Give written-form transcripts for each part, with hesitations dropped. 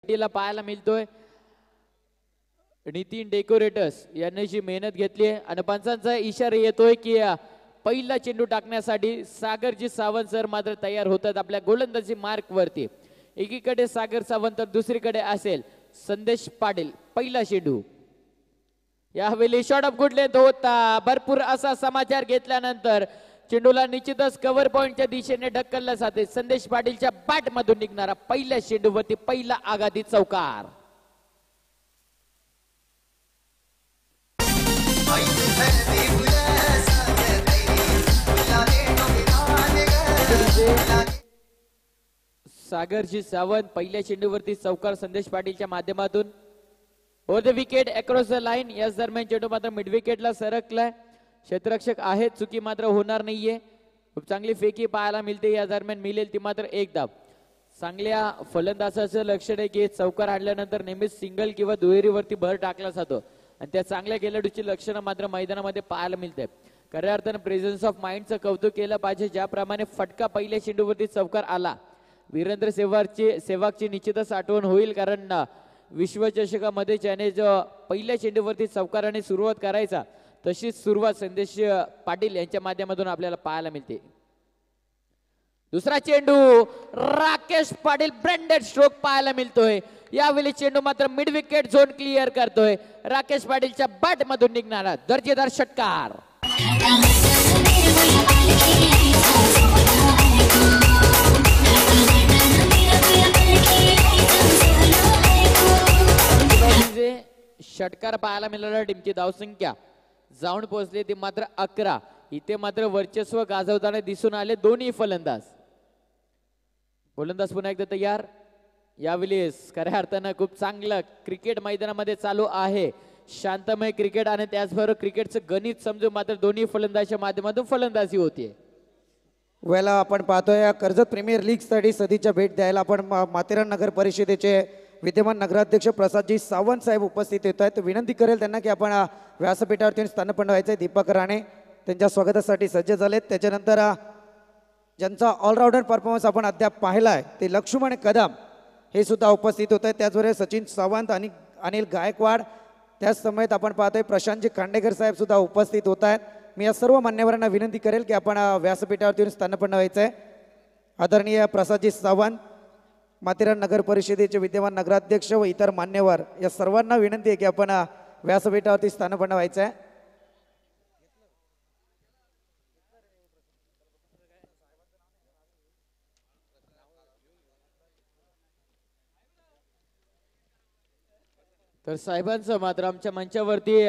पट्टीला पाहायला मिळतोय. नितीन डेकोरेटर्स यांनी जी मेहनत घेतली आहे आणि पंचांचा इशारा येतोय की पहिला चेंडू टाकण्यासाठी सागरजी सावंत सर मात्र तयार होतात आपल्या गोलंदाजी मार्क वरती. एकीकडे सागर सावंत तर दुसरीकडे असेल संदेश पाटील. पहिला चेंडू यावेळी शॉट ऑफ गुड लेंथ होता. भरपूर असा समाचार घेतल्यानंतर चेंडूला निश्चितच कव्हर पॉइंटच्या दिशेने ढकलला जाते. संदेश पाटीलच्या बॅट मधून निघणारा पहिल्या चेंडूवरती पहिला आघाती चौकार. सागरजी सावंत पहिल्या चेंडूवरती चौकार संदेश पाटीलच्या माध्यमातून. Over the wicket across the line. याच दरम्यान चेंडू मात्र मिड विकेटला सरकलाय. क्षेत्ररक्षक आहेत, चुकी मात्र होणार नाहीये. खूप चांगली फेकी पाहायला मिळते. या दरम्यान मिळेल ती मात्र एक धाव. चांगल्या फलंदाजाचं लक्षण आहे की चौकार हाणल्यानंतर नेहमीच सिंगल किंवा दुहेरीवरती भर टाकला जातो आणि त्या चांगल्या खेळाडूची लक्षणं मात्र मैदानामध्ये पाहायला मिळते. खऱ्या अर्थानं प्रेझेन्स ऑफ माइंडचं कौतुक केलं पाहिजे. ज्याप्रमाणे फटका पहिल्या चेंडूवरती चौकार आला. वीरेंद्र सेवागची निश्चितच आठवण होईल, कारण विश्वचषकामध्ये ज्याने जो पहिल्या चेंडूवरती चौकाराने सुरुवात करायचा तशीच सुरुवात संदेश पाटील यांच्या माध्यमातून आपल्याला पाहायला मिळते. दुसरा चेंडू राकेश पाटील ब्रँडेड स्ट्रोक पाहायला मिळतोय. यावेळी चेंडू मात्र मिड विकेट झोन क्लिअर करतोय. राकेश पाटीलच्या बॅट मधून निघणारा दर्जेदार षटकार. षटकार पाहायला मिळाला. टीमची धावसंख्या जाऊन पोहोचली ती मात्र 11. इथे मात्र वर्चस्व गाजवताना दिसून आले दोन्ही फलंदाज. गोलंदाज पुन्हा एकदा तयार. यावेळी खऱ्या अर्थानं खूप चांगलं क्रिकेट मैदानामध्ये चालू आहे. शांतमय क्रिकेट आणि त्याचबरोबर क्रिकेटचं गणित समजून मात्र दोन्ही फलंदाजाच्या माध्यमातून फलंदाजी होतीये. वेळेला आपण पाहतोय कर्जत प्रीमियर लीग साठी सदिच्छा भेट द्यायला आपण माथेरान नगर परिषदेचे विद्यमान नगराध्यक्ष प्रसादजी सावंत साहेब उपस्थित येत आहेत. विनंती करेल त्यांना की आपण व्यासपीठावरती स्थानपन्न व्हायचं आहे. दीपक राणे त्यांच्या स्वागतासाठी सज्ज झालेत. त्याच्यानंतर ज्यांचा ऑलराऊंडर परफॉर्मन्स आपण अद्याप पाहिला आहे ते लक्ष्मण कदम हे सुद्धा उपस्थित होत आहेत. त्याचबरोबर सचिन सावंत आणि अनिल गायकवाड. त्याच समेत आपण पाहतोय प्रशांतजी खांडेकर साहेब सुद्धा उपस्थित होत आहेत. मी या सर्व मान्यवरांना विनंती करेल की आपण व्यासपीठावरती स्थानपन्न व्हायचं आहे. आदरणीय प्रसादजी सावंत, माथेरान नगर परिषदेचे विद्यमान नगराध्यक्ष व इतर मान्यवर या सर्वांना विनंती आहे की आपण व्यासपीठावरती स्थानपन्न व्हायचं आहे. तर साहेबांचं मात्र आमच्या मंचावरती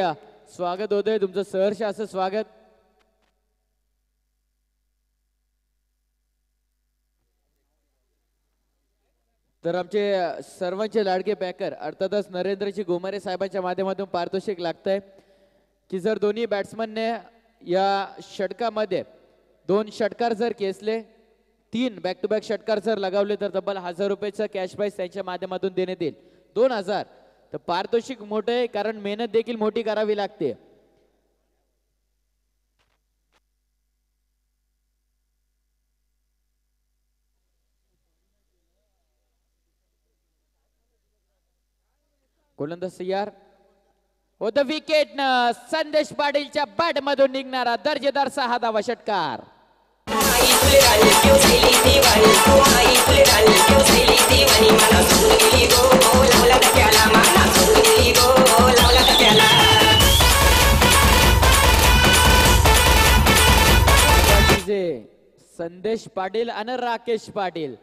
स्वागत होतंय. तुमचं सहर्ष असं स्वागत. तर आमचे सर्वांचे लाडके बॅकर अर्थातच नरेंद्रजी गोमारे साहेबांच्या माध्यमातून पारितोषिक लागतंय की जर दोन्ही बॅट्समनने या षटकामध्ये 2 षटकार जर केसले, 3 बॅक टू बॅक षटकार जर लगावले तर तब्बल 1000 रुपयाचं कॅश प्राइज त्यांच्या माध्यमातून देण्यात येईल. 2000 तर पारितोषिक मोठे आहे, कारण मेहनत देखील मोठी करावी लागते. गोलंदाज तयार. द विकेट न संदेश पाटीलच्या बॅट मधून निघणारा दर्जेदार 6 धावा षटकार. संदेश पाटील आणि राकेश पाटील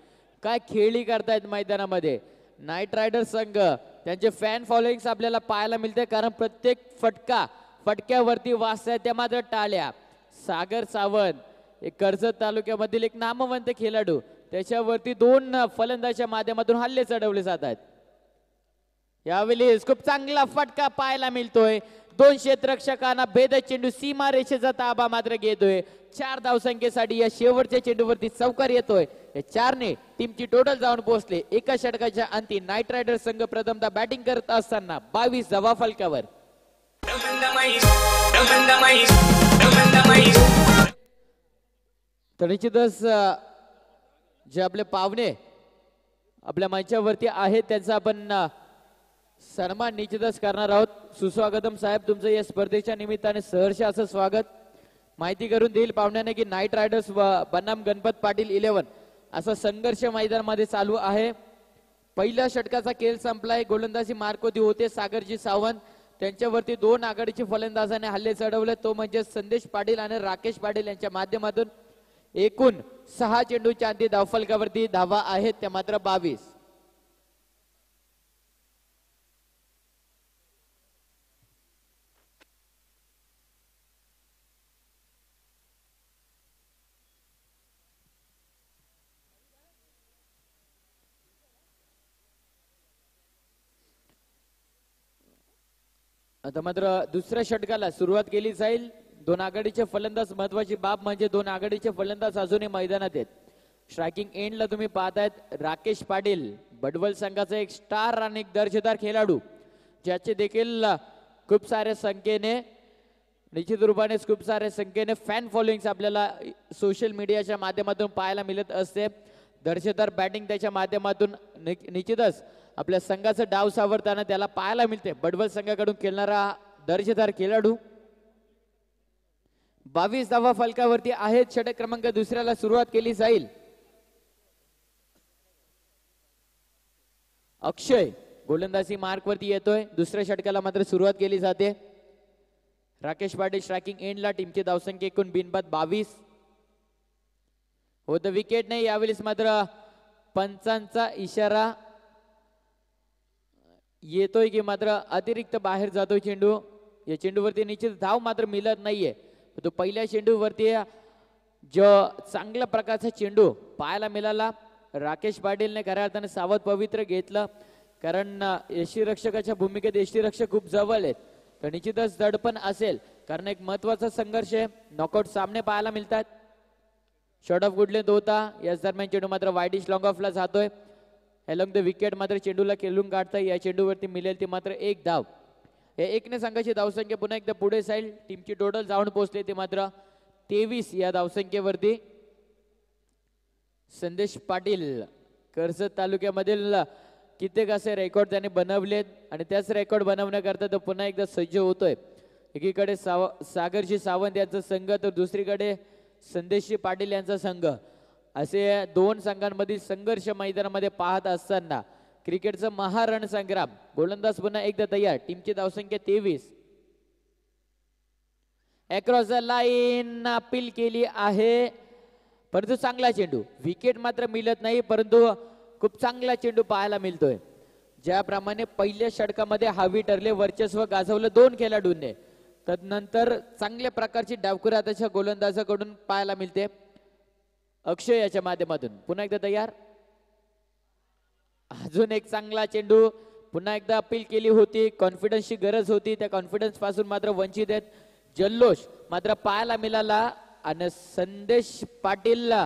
काय खेळी करतायत मैदानामध्ये. नाईट रायडर संघ त्यांचे फॅन फॉलोईंग आपल्याला पाहायला मिळते, कारण प्रत्येक फटक्यावरती वाजतायत त्या मात्र टाळ्या. सागर सावंत एक कर्जत तालुक्यामधील एक नामवंत खेळाडू, त्याच्यावरती 2 फलंदाजाच्या माध्यमातून हल्ले चढवले जात आहेत. यावेळी खूप चांगला फटका पाहायला मिळतोय. 2 क्षेत्ररक्षकांना भेदक चेंडू सीमा रेषेचा ताबा मात्र घेतोय. 4 धावसंख्येसाठी या शेवटच्या चेंडूवरती चौकार येतोय. या 4ने टीमची टोटल जाऊन पोहोचले. एका षटकाच्या अंती नाईट रायडर संघ प्रथमतः बॅटिंग करत असताना 22 धावा फलकावर. तर निश्चितच जे आपले पाहुणे आपल्या मंचावरती आहेत त्यांचा आपण सन्मान निश्चितच करणार आहोत. सुस्वागतम साहेब, तुमचं या स्पर्धेच्या निमित्ताने सहर्ष असं स्वागत. माहिती करून देईल पाहुण्याने की नाईट रायडर्स बनाम गणपत पाटील 11 असा संघर्ष मैदानामध्ये चालू आहे. पहिल्या षटकाचा खेळ संपलाय. गोलंदाजी मार्कोती होते सागरजी सावंत, त्यांच्यावरती 2 आघाडीचे फलंदाजाने हल्ले चढवले, तो म्हणजे संदेश पाटील आणि राकेश पाटील यांच्या माध्यमातून. एकूण 6 चेंडूच्या अंती धावफलकावरती धावा आहेत त्या मात्र 22. आता मात्र दुसऱ्या षटकाला सुरुवात केली जाईल. 2 आघाडीचे फलंदाज, महत्वाची बाब म्हणजे 2 आघाडीचे फलंदाज अजूनही मैदानात आहेत. स्ट्रायकिंग एंडला तुम्ही पाहतायत राकेश पाटील, बडवल संघाचा एक स्टार आणि एक दर्जेदार खेळाडू, ज्याचे देखील खूप साऱ्या संख्येने निश्चित रूपाने खूप साऱ्या संख्येने फॅन फॉलोइंग आपल्याला सोशल मीडियाच्या माध्यमातून पाहायला मिळत असते. दर्जेदार बॅटिंग त्याच्या माध्यमातून निश्चितच आपल्या संघाचं डाव सावरताना त्याला पाहायला मिळते. बडवल संघाकडून खेळणारा दर्जेदार खेळाडू. 22 धावा फलकावरती आहेत. षटक क्रमांक दुसऱ्याला सुरुवात केली जाईल. अक्षय गोलंदाजी मार्क वरती येतोय. दुसऱ्या षटकाला मात्र सुरुवात केली जाते. राकेश पाटील स्ट्रायकिंग एंडला. टीमची धावसंख्या एकूण बिनबाद 22. होतं विकेट नाही यावेळेस, मात्र पंचांचा इशारा येतोय की मात्र अतिरिक्त बाहेर जातोय चेंडू. या चेंडूवरती निश्चित धाव मात्र मिळत नाहीये. तो पहिल्या चेंडूवरती जो चांगल्या प्रकारचा चेंडू पाहायला मिळाला. राकेश पाटीलने खऱ्या अर्थाने सावध पवित्र घेतलं, कारण यष्टीरक्षकाच्या भूमिकेत यष्टीरक्षक खूप जवळ आहेत, तर निश्चितच दडपण असेल, कारण एक महत्वाचा संघर्ष आहे. नॉकआउट सामने पाहायला मिळतात. शॉर्ट ऑफ गुड लेंथ होता. याच दरम्यान चेंडू मात्र वाईडिश लॉंग ऑफला जातोय. अलॉंग द विकेट मात्र चेंडूला खेळून काढताय. या चेंडूवरती मिळेल ती मात्र 1 धाव. या 1ने संघाची धावसंख्या पुन्हा एकदा पुढे जाईल. टीमची टोटल जाऊन पोहोचते ती मात्र 23 या धावसंख्येवरती. संदेश पाटील कर्जत तालुक्यामधील कित्येक असे रेकॉर्ड त्याने बनवलेत आणि त्याच रेकॉर्ड बनवण्याकरता तो पुन्हा एकदा सज्ज होतोय. एकीकडे सागरजी सावंत यांचा संघ, तर दुसरीकडे संदेशजी पाटील यांचा संघ, असे 2 संघांमधील संघर्ष मैदानामध्ये पाहत असताना क्रिकेटचा महारण संग्राम. गोलंदाज पुन्हा एकदा तयार. टीमची धावसंख्या 23. अक्रॉस द लाईन अपील केली आहे, परंतु चांगला चेंडू. विकेट मात्र मिळत नाही, परंतु खूप चांगला चेंडू पाहायला मिळतोय. ज्याप्रमाणे पहिल्या षटकामध्ये हावी ठरले, वर्चस्व गाजवलं 2 खेळाडूंनी, तदनंतर चांगल्या प्रकारची डावखुरी त्याच्या गोलंदाजाकडून पाहायला मिळते. अक्षय याच्या माध्यमातून पुन्हा एकदा तयार. अजून एक चांगला चेंडू. पुन्हा एकदा अपील केली होती, कॉन्फिडन्सची गरज होती, त्या कॉन्फिडन्स पासून मात्र वंचित आहेत. जल्लोष मात्र पाहायला मिळाला आणि संदेश पाटीलला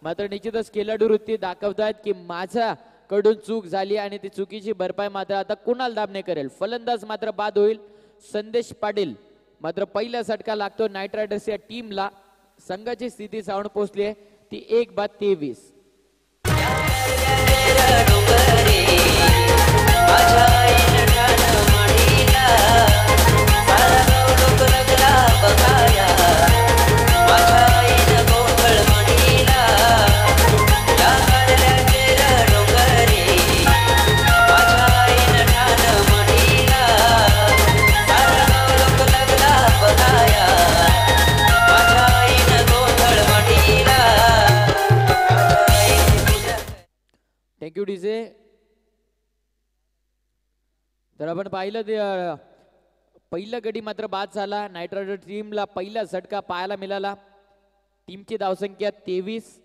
मात्र निश्चितच खेळाडू वृत्ती दाखवतायत की माझ्याकडून चूक झाली आणि ती चुकीची भरपाई मात्र आता कुणाल दाबणे करेल. फलंदाज मात्र बाद होईल. संदेश पाटील मात्र पहिला षटका लागतो नाईट रायडर्स या टीमला. संघाची स्थिती जाऊन पोहोचली आहे ती 1-23. Thank you DJ. तर आपण पाहिलं ते पहिला गडी मात्र बाद झाला. नाईट रायडर टीमला पहिला झटका पाहायला मिळाला. टीमची धावसंख्या 23.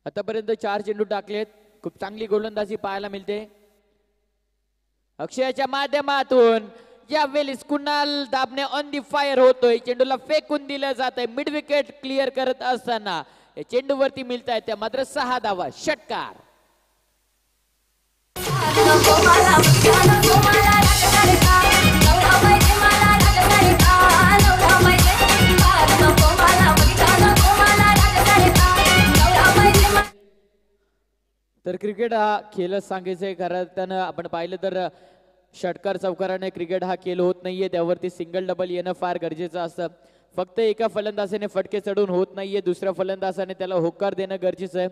आतापर्यंत 4 चेंडू टाकलेत. खूप चांगली गोलंदाजी पाहायला मिळते. अक्षयाच्या माध्यमातून यावेळेस कुणाल दाबणे ऑन दी फायर होतोय. चेंडूला फेकून दिलं जात आहे. मिड विकेट क्लिअर करत असताना या चेंडूवरती मिळत आहेत त्या मात्र 6 धावा. षटकार. तर क्रिकेट हा खेळच सांगायचं आहे. खरं त्यानं आपण पाहिलं तर षटकार चौकाराने क्रिकेट हा खेळ होत नाहीये. त्यावरती सिंगल डबल येणं फार गरजेचं असतं. फक्त एका फलंदाजाने फटके चढून होत नाहीये. दुसऱ्या फलंदाजाने त्याला होकार देणं गरजेचं आहे.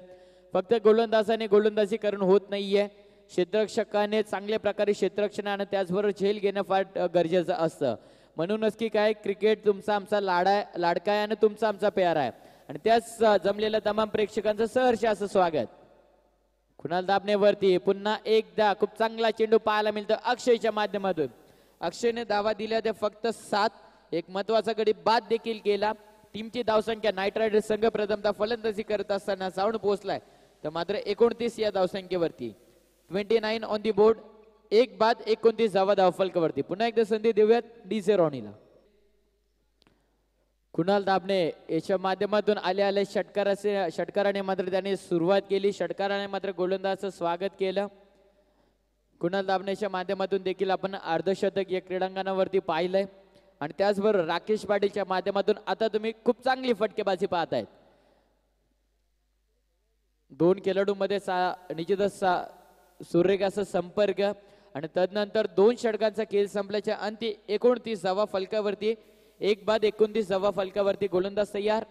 फक्त गोलंदाजाने गोलंदाजी करून होत नाहीये. क्षेत्ररक्षकाने चांगल्या प्रकारे क्षेत्ररक्षण आणि त्याचबरोबर झेल घेणं फार गरजेचं असतं. म्हणूनच की काय क्रिकेट तुमचा आमचा लाडका आहे आणि तुमचा आमचा प्यारा आहे. आणि त्याच जमलेल्या तमाम प्रेक्षकांचं सहर्ष असं स्वागत. कुणाल दाबनेवरती पुन्हा एकदा खूप चांगला चेंडू पाहायला मिळतो अक्षयच्या माध्यमातून. अक्षयने धावा दिल्या ते फक्त 7. एक महत्वाचा गडी बाद देखील केला. टीमची धावसंख्या नाईट रायडर्स संघ प्रथमतः फलंदाजी करत असताना जाऊन पोहोचलाय. तर मात्र 29 या धावसंख्येवरती 29 ऑन दी बोर्ड. एक बाद 29 धावा धावफलकावरती. पुन्हा एकदा संधी देऊयात डीजे रॉनीला. कुणाल दाबणे याच्या माध्यमातून आले षटकाराने मात्र त्याने सुरुवात केली. षटकाराने मात्र गोलंदाजाचं स्वागत केलं. कुणाल दाबणेच्या माध्यमातून देखील आपण अर्धशतक या क्रीडांगणावरती पाहिलंय. आणि त्याचबरोबर राकेश पाटीलच्या माध्यमातून आता तुम्ही खूप चांगली फटकेबाजी पाहतायत. दोन खेळाडूंमध्ये निश्चितच सुरेख असा संपर्क आणि तदनंतर 2 षटकांचा खेळ संपल्याच्या अंती 29 धावा फलकावरती. एक बाद 29 धावा फलकावरती. गोलंदाज तयार.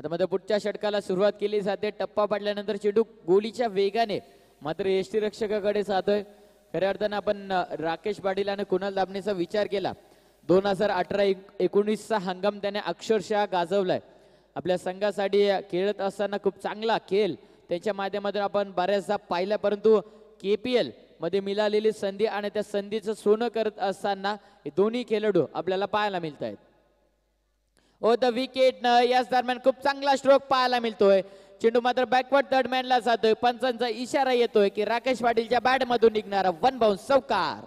आता मध्ये पुढच्या षटकाला सुरुवात केली जाते. टप्पा पडल्यानंतर चेंडू गोलीच्या वेगाने मात्र यष्टीरक्षकाकडे जातोय. खऱ्या अर्थानं आपण राकेश पाटील आणि कुणाल दाबणेचा विचार केला. 2018-19चा हंगाम त्याने अक्षरशः गाजवलाय. आपल्या संघासाठी खेळत असताना खूप चांगला खेळ त्यांच्या माध्यमातून आपण बऱ्याचदा पाहिला. परंतु KPL मध्ये मिळालेली संधी आणि त्या संधीचं सोनं करत असताना हे दोन्ही खेळाडू आपल्याला पाहायला मिळत आहेत. ओ द विकेट याच दरम्यान खूप चांगला स्ट्रोक पाहायला मिळतोय. चेंडू मात्र बॅकवर्ड थर्ड मॅनला जातोय. पंचांचा इशारा येतोय की राकेश पाटीलच्या बॅट मधून निघणारा 1 बाउन्स चौकार.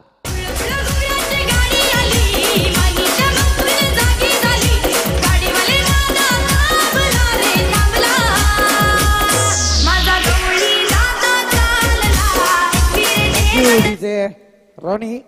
रॉनी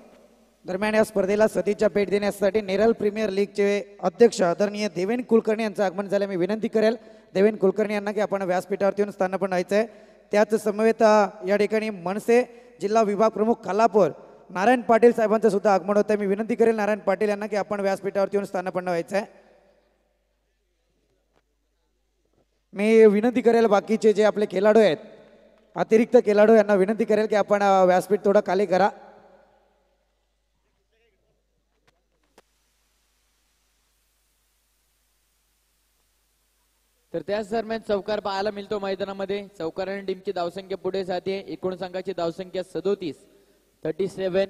दरम्यान या स्पर्धेला सतीच्या भेट देण्यासाठी नेरळ प्रीमियर लीगचे अध्यक्ष आदरणीय देवेंद्र कुलकर्णी यांचं आगमन झालं. मी विनंती करेल देवेंद्र कुलकर्णी यांना की आपण व्यासपीठावरती येऊन स्थानापन्न व्हायचंय. त्याच समवेत या ठिकाणी मनसे जिल्हा विभाग प्रमुख खालापूर नारायण पाटील साहेबांचं सुद्धा आगमन होतं. मी विनंती करेल नारायण पाटील यांना की आपण व्यासपीठावरती येऊन स्थानापन्न व्हायचंय. मी विनंती करेल बाकीचे जे आपले खेळाडू आहेत अतिरिक्त खेळाडू यांना विनंती करेल की आपण व्यासपीठ थोडं खाली करा. तर त्याच दरम्यान चौकार पाहायला मिळतो मैदानामध्ये. चौकाराने टीमची धावसंख्या पुढे जाते. एकूण संघाची धावसंख्या 37.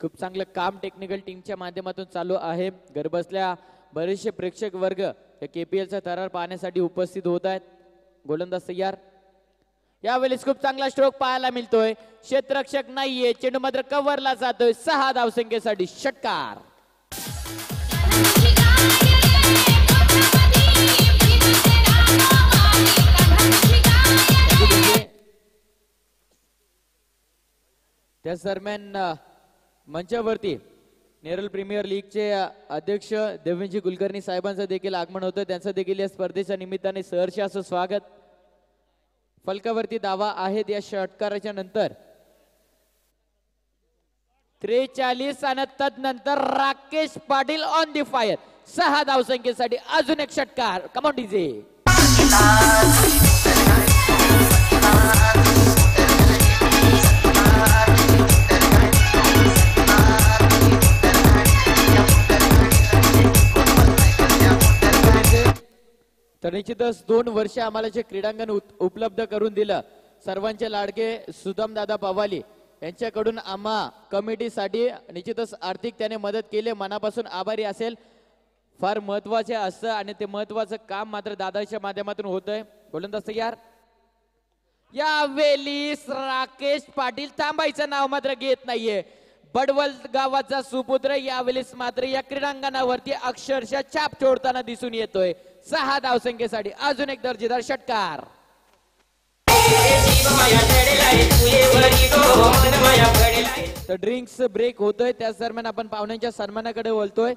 खूप चांगलं काम टेक्निकल टीमच्या माध्यमातून चालू आहे. घरबसल्या बरेचसे प्रेक्षक वर्ग या KPLचा थरार पाहण्यासाठी उपस्थित होत आहेत. गोलंदाज तयार. यावेळेस खूप चांगला स्ट्रोक पाहायला मिळतोय. क्षेत्ररक्षक नाहीये. चेंडू मात्र कव्हरला जातोय. 6 धावसंख्येसाठी षटकार. त्याच दरम्यान मंचावरती नेरळ प्रीमियर लीगचे अध्यक्ष देवेंद्रजी कुलकर्णी साहेबांचं देखील आगमन होतं. त्यांचं देखील या स्पर्धेच्या निमित्ताने सहर्ष असं स्वागत. फलकावरती धावा आहेत या षटकाराच्या नंतर 43 आणि तदनंतर Rakesh Patil on the fire. 6 धावसंख्येसाठी अजून एक षटकार. Come on DJ. तर निश्चितच 2 वर्ष आम्हाला जे क्रीडांगण उपलब्ध करून दिलं सर्वांचे लाडके सुदामदादा पवाली यांच्याकडून आम्हा कमिटीसाठी निश्चितच आर्थिक त्याने मदत केली. मनापासून आभारी असेल. फार महत्वाचे असतं आणि ते महत्वाचं काम मात्र दादाच्या माध्यमातून होतंय. गोलंदाज तयार. यावेळीस राकेश पाटील थांबायचं नाव मात्र घेत नाहीये. बडवल गावाचा सुपुत्र यावेळेस मात्र या क्रीडांगणावरती अक्षरशः छाप छोडताना दिसून येतोय. 6 धावसंख्येसाठी अजून एक दर्जेदार षटकार. तर ड्रिंक्स ब्रेक होतोय. त्याच दरम्यान आपण पाहुण्यांच्या सन्मानाकडे बोलतोय.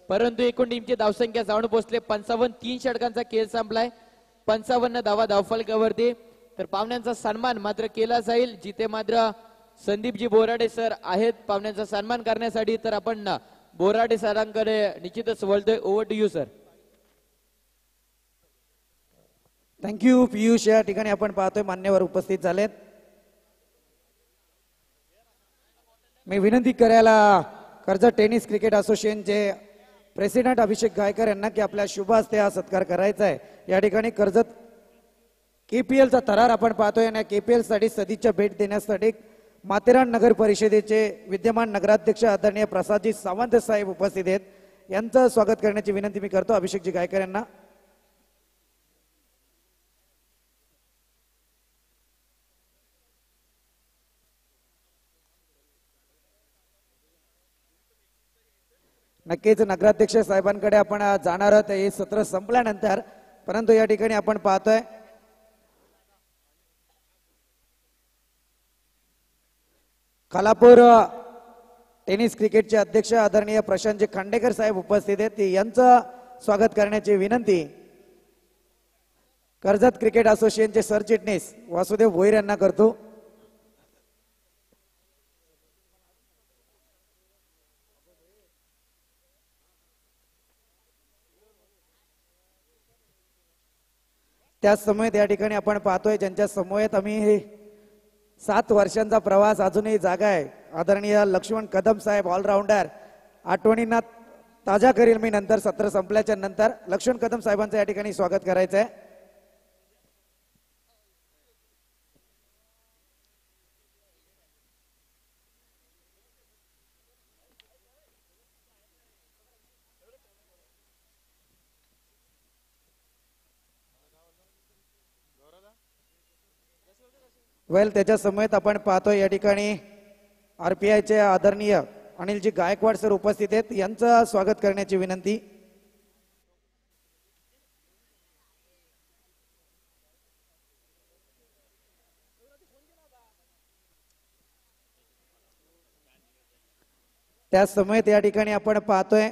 परंतु एकूण टीमची धावसंख्या जाऊन पोहोचले 55. 3 षटकांचा खेळ संपलाय. 55 धावा धावफलकावरती. तर पाहुण्यांचा सन्मान मात्र केला जाईल. जिथे मात्र संदीपजी बोराडे सर आहेत पाहुण्यांचा सन्मान करण्यासाठी, तर आपण बोराडे सरांकडे निश्चितच वळतोय. Over to you sir. Thank you Piyush. या ठिकाणी आपण पाहतोय मान्यवर उपस्थित झालेत. मी विनंती करायला कर्जत टेनिस क्रिकेट असोसिएशनचे प्रेसिडेंट अभिषेक गायकर यांना की आपल्या शुभ हस्ते हा सत्कार करायचा आहे. या ठिकाणी कर्जत केपीएलचा थरार आपण पाहतोय आणि केपीएल साठी सदिच्छा भेट देण्यासाठी माथेरान नगर परिषदेचे विद्यमान नगराध्यक्ष आदरणीय प्रसादजी सावंत साहेब उपस्थित आहेत. यांचं स्वागत करण्याची विनंती मी करतो अभिषेकजी गायकर यांना. नक्कीच नगराध्यक्ष साहेबांकडे आपण जाणार आहोत हे सत्र संपल्यानंतर, परंतु या ठिकाणी आपण पाहतोय खालापूर टेनिस क्रिकेटचे अध्यक्ष आदरणीय प्रशांतजी खांडेकर साहेब उपस्थित आहेत. यांचं स्वागत करण्याची विनंती कर्जत क्रिकेट असोसिएशनचे सरचिटणीस वासुदेव भोईर यांना करतो. त्याच समयेत या ठिकाणी आपण पाहतोय ज्यांच्या समवेत आम्ही 7 वर्षांचा प्रवास अजूनही जागा आहे आदरणीय लक्ष्मण कदम साहेब ऑलराऊंडर. आठवणींना ताजा करील मी नंतर सत्र संपल्याच्या नंतर. लक्ष्मण कदम साहेबांचं या ठिकाणी स्वागत करायचं आहे. त्याच्या समयेत आपण पाहतोय या ठिकाणी आरपीआयचे आदरणीय अनिलजी गायकवाड सर उपस्थित आहेत. यांचं स्वागत करण्याची विनंती. त्याच समयेत या ठिकाणी आपण पाहतोय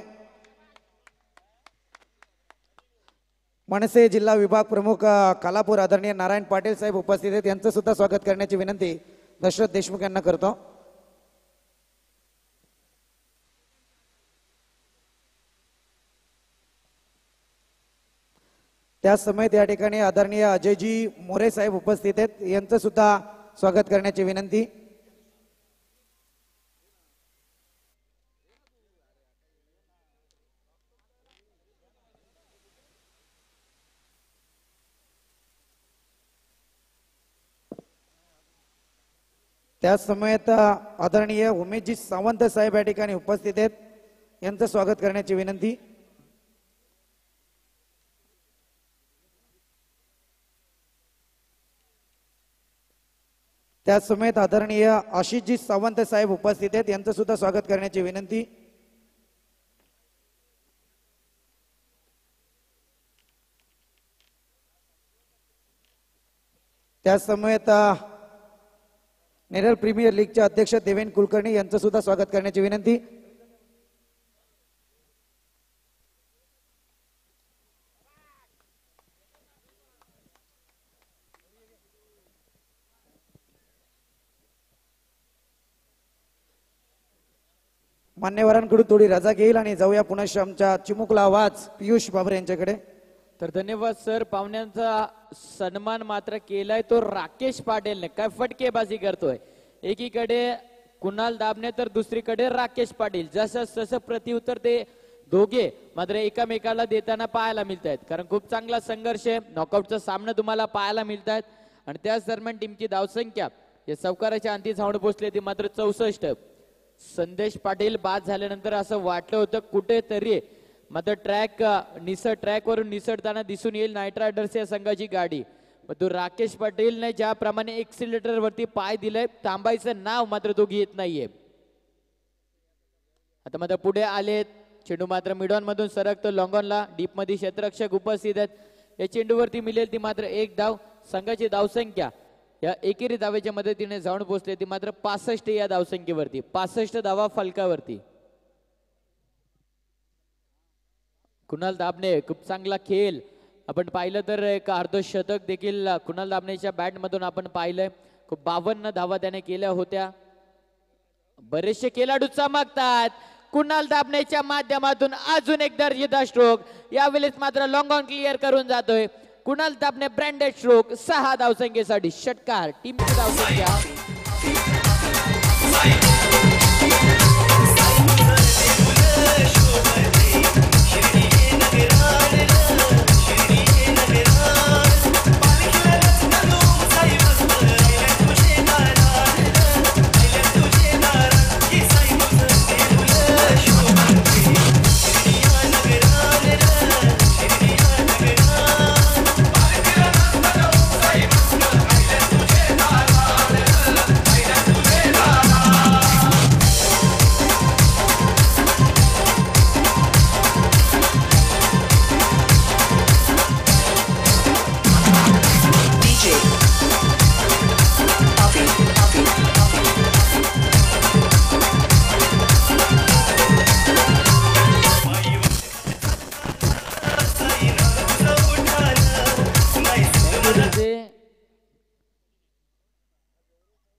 मनसे जिल्हा विभाग प्रमुख खालापूर आदरणीय नारायण पाटील साहेब उपस्थित आहेत. यांचं सुद्धा स्वागत करण्याची विनंती दशरथ देशमुख यांना करतो. त्याच समयेत या ठिकाणी आदरणीय अजयजी मोरे साहेब उपस्थित आहेत. यांचं सुद्धा स्वागत करण्याची विनंती. त्याच समयेत आदरणीय उमेशजी सावंत साहेब या ठिकाणी उपस्थित आहेत. यांचं स्वागत करण्याची विनंती. त्याच समयेत आदरणीय आशिषजी सावंत साहेब उपस्थित आहेत. यांचं सुद्धा स्वागत करण्याची विनंती. त्याच समयेत नेरळ प्रीमियर लीगचे अध्यक्ष देवेन कुलकर्णी यांचं सुद्धा स्वागत करण्याची विनंती. मान्यवरांकडून थोडी रजा घेईल आणि जाऊया पुनश्च आमच्या चिमुकला आवाज पियुष बाबर यांच्याकडे. तर धन्यवाद सर. पाहुण्यांचा सन्मान मात्र केलाय तो राकेश पाटीलने. काय फटकेबाजी करतोय. एकीकडे कुणाल दाबणे तर दुसरीकडे राकेश पाटील. जसं प्रत्युत्तर ते दोघे मात्र एकामेकाला देताना पाहायला मिळत आहेत. कारण खूप चांगला संघर्ष आहे. नॉकआउटचा सामना तुम्हाला पाहायला मिळत आहेत. आणि त्याच दरम्यान टीमची धावसंख्या या सावकाराच्या अंती धावून पोहोचली ती मात्र 64. संदेश पाटील बाद झाल्यानंतर असं वाटलं होतं कुठेतरी मात्र ट्रॅकवरून निसटताना दिसून येईल नाईट रायडर्स या संघाची गाडी. तो राकेश पाटीलने ज्याप्रमाणे एक्सिलेटर वरती पाय दिलाय थांबायचं नाव मात्र तो घेत नाहीये. आता मात्र पुढे आलेत. चेंडू मात्र मिडॉन मधून सरकतो लॉंगॉनला. डीप मध्ये क्षेत्ररक्षक उपस्थित आहेत. या चेंडूवरती मिळेल ती मात्र 1 धाव. संघाची धावसंख्या या एकेरी धावेच्या मदतीने जाऊन पोहोचले ती मात्र 65 या धावसंख्येवरती. 65 धावा फलकावरती. कुणाल दाबणे खूप चांगला खेळ आपण पाहिलं तर एक अर्धशतक देखील कुणाल दामनेच्या बॅट मधून आपण पाहिलंय. 52 धावा त्याने केल्या होत्या. बरेचसे खेळाडू चमकतात. कुणाल दामनेच्या माध्यमातून अजून एक दर्जेदार स्ट्रोक. यावेळेस मात्र लॉंग ऑन क्लिअर करून जातोय कुणाल दामने. ब्रँडेड स्ट्रोक 6 धावसंख्येसाठी षटकार. टीमची धावसंख्या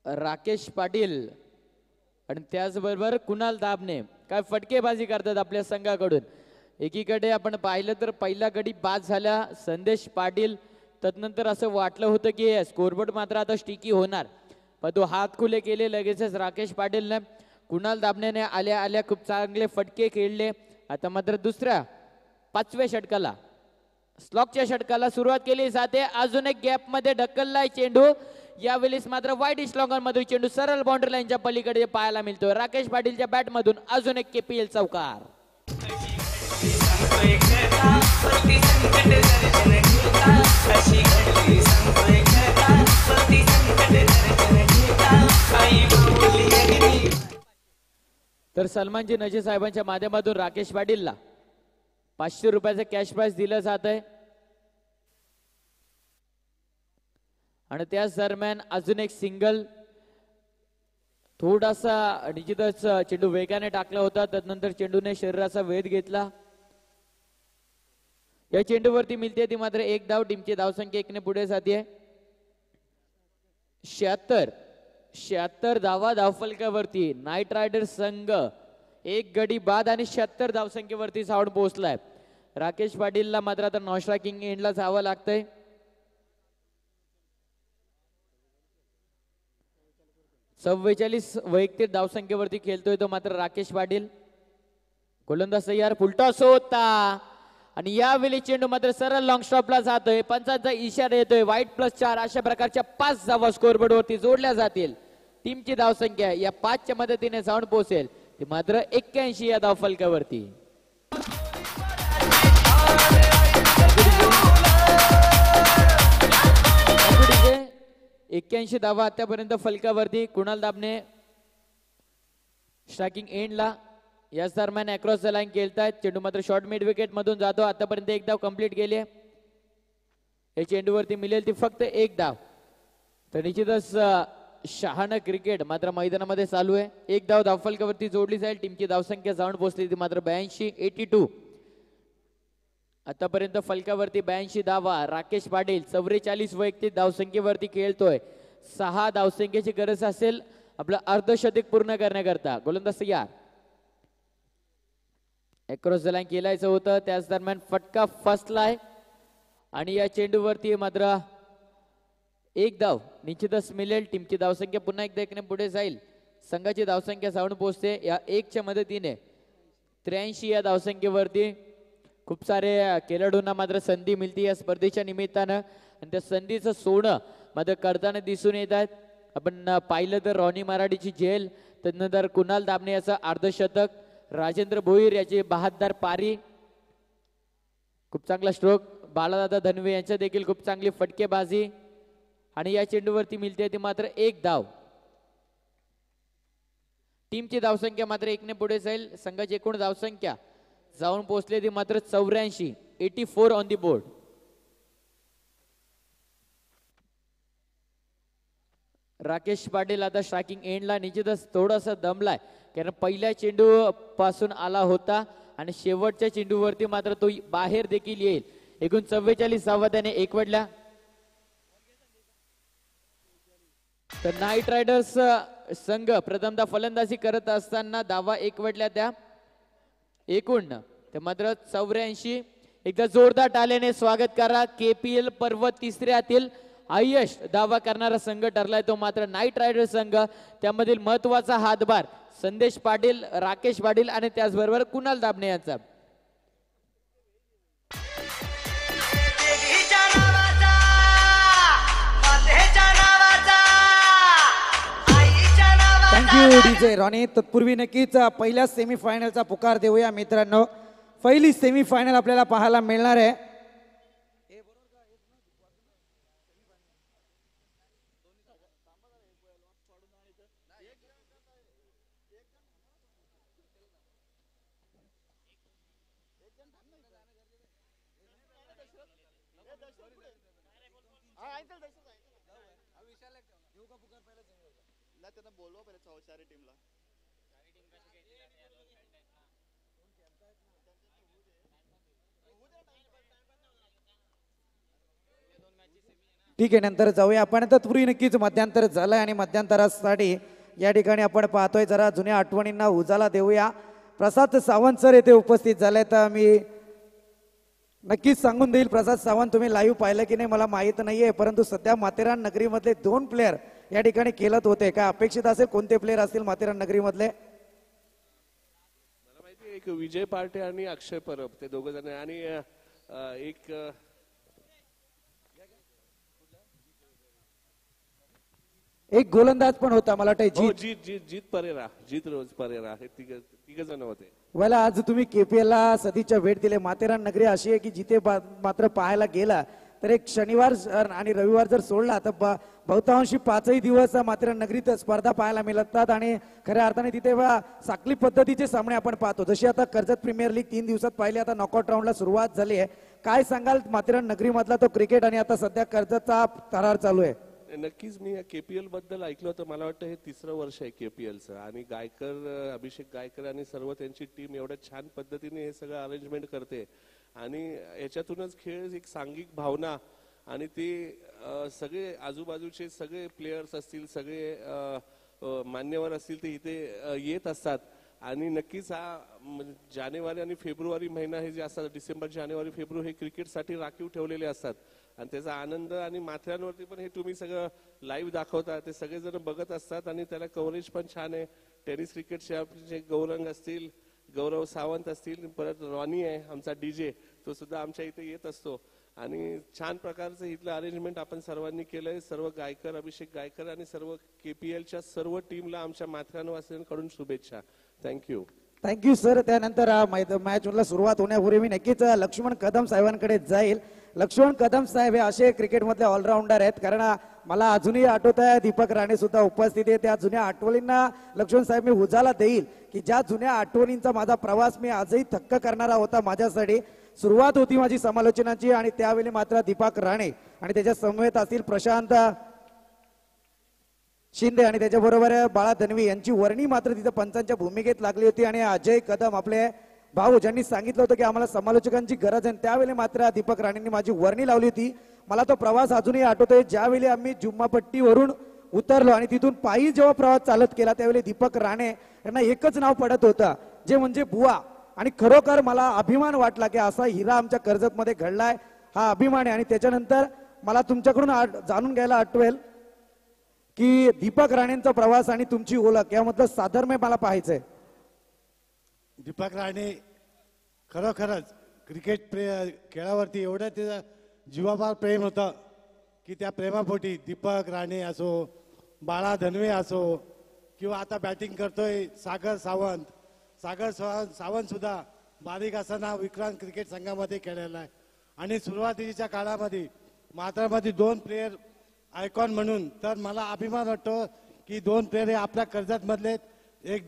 राकेश पाटील आणि त्याचबरोबर कुणाल दामने काय फटकेबाजी करतात आपल्या संघाकडून. एकीकडे आपण पाहिलं तर पहिला गडी बाद झाला संदेश पाटील. तदनंतर असं वाटलं होतं की स्कोरबोर्ड मात्र आता स्टिकी होणार, पण तो हात खुले केले लगेचच राकेश पाटीलने. कुणाल दामनेने आल्या आल्या खूप चांगले फटके खेळले. आता मात्र दुसऱ्या 5व्या षटकाला स्लॉकच्या षटकाला सुरुवात केली जाते. अजून एक गॅप मध्ये ढकललाय चेंडू. यावेळेस मात्र वाईट इस्लॉंगन मधून चेंडू सरळ बाउंड्री लाईनच्या पलीकडे पाहायला मिळतो. राकेश पाटीलच्या बॅट मधून अजून एक केपीएल चौकार. तर सलमानजी नजी साहेबांच्या माध्यमातून राकेश पाटीलला 500 रुपयाचं कॅश प्राइज दिलं जात आहे. आणि त्याच दरम्यान अजून एक सिंगल. थोडासा निश्चितच चेंडू वेगाने टाकला होता, तदनंतर चेंडूने शरीराचा वेध घेतला. या चेंडूवरती मिळते ती मात्र एक धाव. टीमची धावसंख्या 1 ने पुढे जाते. 76 धावा धावफलकावरती नाईट रायडर्स संघ एक गडी बाद आणि 76 धावसंख्येवरती जाऊन पोहोचलाय. राकेश पाटीलला मात्र आता नॉस्ट्रा किंग एंडला जावं लागतंय. चव्वेचाळीस वैयक्तिक धावसंख्येवरती खेळतोय तो मात्र राकेश पाटील. गोलंदाज तयार. फुलटॉस होता आणि यावेळी चेंडू मात्र सरळ लॉंग स्टॉपला जातोय. पंचांचा इशारा येतोय. वाईट +4 अशा प्रकारच्या 5 धावा स्कोरबोर्ड वरती जोडल्या जातील. टीमची धावसंख्या या 5च्या मदतीने जाऊन पोहोचेल ती मात्र 81 या धावफलकावरती. 81 धावा आतापर्यंत फलकावरती. कुणाल दामने स्ट्रायकिंग एंडला. याच दरम्यान अक्रॉस द लाईन खेळतायत. चेंडू मात्र शॉर्ट मिड विकेट मधून जातो. आतापर्यंत एक धाव कंप्लीट केली आहे. या चेंडूवरती मिळेल ती फक्त एक धाव. तर निश्चितच शहाणं क्रिकेट मात्र मैदानामध्ये चालू आहे. एक धाव धावफलकावरती जोडली जाईल. टीमची धावसंख्या जाऊन पोहोचली ती मात्र 82. आतापर्यंत फलकावरती 82 धावा. राकेश पाटील 44 वैयक्तिक धावसंख्येवरती खेळतोय. 6 धावसंख्येची गरज असेल आपलं अर्धशतक पूर्ण करण्याकरता. गोलंदाज तयार. अक्रॉस द लाईन केलायचं होतं. त्याच दरम्यान फटका फसलाय आणि या चेंडूवरती मात्र एक धाव निश्चितच मिळेल. टीमची धावसंख्या पुन्हा एकदा 1 ने पुढे जाईल. संघाची धावसंख्या जाऊन पोहोचते या 1च्या मदतीने 83 या धावसंख्येवरती. खूप सारे खेळाडूंना मात्र संधी मिळते या स्पर्धेच्या निमित्तानं आणि त्या संधीचं सोनं मात्र करताना दिसून येत आहेत. आपण पाहिलं तर रॉनी मराठीची झेल, त्यानंतर कुणाल दामने याचं अर्धशतक, राजेंद्र भोईर याची 72 पारी, खूप चांगला स्ट्रोक. बाळादादा धनवे यांच्या देखील खूप चांगली फटकेबाजी आणि या चेंडूवरती मिळते ती मात्र एक धाव. टीमची धावसंख्या मात्र 1 ने पुढे जाईल. संघाची एकूण धावसंख्या जाऊन पोहोचले ती मात्र 84 on the board. Rakesh Patil आता स्ट्रायकिंग एंडला. निश्चितच थोडासा दमलाय कारण पहिल्या चेंडू पासून आला होता आणि शेवटच्या चेंडूवरती मात्र तो बाहेर देखील येईल. एकूण 44 धावाने एकवटल्या. तर नाईट रायडर्स संघ प्रथमतः फलंदाजी करत असताना धावा एकवटल्या त्या एकूण. ते मात्र 84. एकदा जोरदार टाळ्याने स्वागत करा. KPL पर्व तिसऱ्यातील हायेस्ट धावा करणारा संघ ठरलाय तो मात्र नाईट रायडर्स संघ. त्यामधील महत्वाचा हातभार संदेश पाटील, राकेश पाटील आणि त्याचबरोबर कुणाल दाबणे यांचा. Thank you DJ Ronnie. तत्पूर्वी नक्कीच पहिल्या सेमीफायनलचा पुकार देऊया मित्रांनो. पहिली सेमीफायनल आपल्याला पाहायला मिळणार आहे. ठीक आहे, नंतर जाऊया आपण. तत्पूर्वी नक्कीच मध्यांतर झालंय आणि मध्यांतरासाठी या ठिकाणी आपण पाहतोय जरा जुन्या आठवणींना उजाला देऊया. प्रसाद सावंत सर येथे उपस्थित झाले. तर मी नक्कीच सांगून देईल, प्रसाद सावंत तुम्ही लाईव्ह पाहिलं की नाही मला माहित नाहीये, परंतु सध्या माथेरान नगरीमधले 2 प्लेयर या ठिकाणी खेळत होते. काय अपेक्षित असेल, कोणते प्लेयर असतील माथेरान नगरीमधले? मला माहिती एक विजय पार्टे आणि अक्षय परब, ते दोघ जण आणि एक गोलंदाज पण होता मला वाटतं जीत परेरा, जीत रोज परेरा, हे तिघ जण होते. मला आज तुम्ही KPL ला सदिच्छा भेट दिली. माथेरान नगरी अशी आहे की जिथे मात्र पाहायला गेला तर एक शनिवार आणि रविवार जर सोडला तर बहुतांशी 5ही दिवस माथेरान नगरीत स्पर्धा पाहायला मिळतात आणि खऱ्या अर्थाने तिथे साखळी पद्धतीचे सामने आपण पाहतो. जशी आता कर्जत प्रीमियर लीग 3 दिवसात पाहिली, आता नॉकआउट राऊंडला सुरुवात झाली आहे. काय सांगाल माथेरान नगरी मधला तो क्रिकेट आणि आता सध्या कर्जतचा थरार चालू आहे? नक्कीच मी KPL बद्दल ऐकलं होतं. मला वाटतं हे 3रं वर्ष आहे KPLचं आणि गायकर, अभिषेक गायकर आणि सर्व त्यांची टीम एवढ्या छान पद्धतीने हे सगळं अरेंजमेंट करते आणि याच्यातूनच खेळ एक सांघिक भावना आणि ते सगळे आजूबाजूचे सगळे प्लेयर्स असतील, सगळे मान्यवर असतील ते इथे येत असतात आणि नक्कीच हा जानेवारी आणि फेब्रुवारी महिना हे जे असतात, डिसेंबर, जानेवारी, फेब्रुवारी हे क्रिकेटसाठी राखीव ठेवलेले असतात आणि त्याचा आनंद आणि माथेरानवरती पण हे तुम्ही सगळं लाईव्ह दाखवता, ते सगळेजण बघत असतात आणि त्याला कव्हरेज पण छान आहे. टेनिस क्रिकेटचे आपले गौरंग असतील, गौरव सावंत असतील, परत रॉनी आहे आमचा DJ, तो सुद्धा आमच्या इथे येत असतो आणि छान प्रकारचं इथलं अरेंजमेंट आपण सर्वांनी केलंय. सर्व गायकर, अभिषेक गायकर आणि सर्व KPLच्या सर्व टीमला आमच्या माथेरानवासियांकडून शुभेच्छा. थँक्यू. Thank you sir. त्यानंतर मॅच ला सुरुवात होण्यापूर्वी मी नक्कीच लक्ष्मण कदम साहेबांकडे जाईल. लक्ष्मण कदम साहेब हे असे क्रिकेटमधले ऑलराऊंडर आहेत, कारण मला अजूनही आठवत आहे दीपक राणे सुद्धा उपस्थित आहे. त्या जुन्या आठवणींना लक्ष्मण साहेब मी उजाला देईल की ज्या जुन्या आठवणींचा माझा प्रवास मी आजही थक्क करणारा होता. माझ्यासाठी सुरुवात होती माझी समालोचनाची आणि त्यावेळी मात्र दीपक राणे आणि त्याच्या समवेत असतील प्रशांत शिंदे आणि त्याच्याबरोबर बाळा धनवी यांची वर्णी मात्र तिथे पंचांच्या भूमिकेत लागली होती आणि अजय कदम आपले भाऊ ज्यांनी सांगितलं होतं की आम्हाला समालोचकांची गरज आहे, त्यावेळी मात्र दीपक राणेंनी माझी वर्णी लावली होती. मला तो प्रवास अजूनही आठवतोय. ज्यावेळी आम्ही जुम्मापट्टीवरून उतरलो आणि तिथून पायी जेव्हा प्रवास चालत केला त्यावेळी दीपक राणे यांना एकच नाव पडत होतं, जे म्हणजे बुवा. आणि खरोखर मला अभिमान वाटला की असा हिरा आमच्या कर्जतमध्ये घडलाय, हा अभिमान आहे. आणि त्याच्यानंतर मला तुमच्याकडून जाणून घ्यायला आठवेल की दीपक राणेंचा प्रवास आणि तुमची ओळख यामधलं साधर्म्य मला पाहायचंय. दीपक राणे खरोखरच क्रिकेट खेळावरती एवढं त्याचं जीवापार प्रेम होतं की त्या प्रेमापोटी दीपक राणे असो, बाळा धनवे असो किंवा आता बॅटिंग करतोय सागर सावंत सुद्धा बारीक असताना विक्रांत क्रिकेट संघामध्ये खेळलेला आहे. आणि सुरुवातीच्या काळामध्ये माथेरानमध्ये 2 प्लेयर आयकॉन म्हणून तर मला अभिमान वाटतो की 2 प्लेयर हे आपल्या कर्जत मधले, एक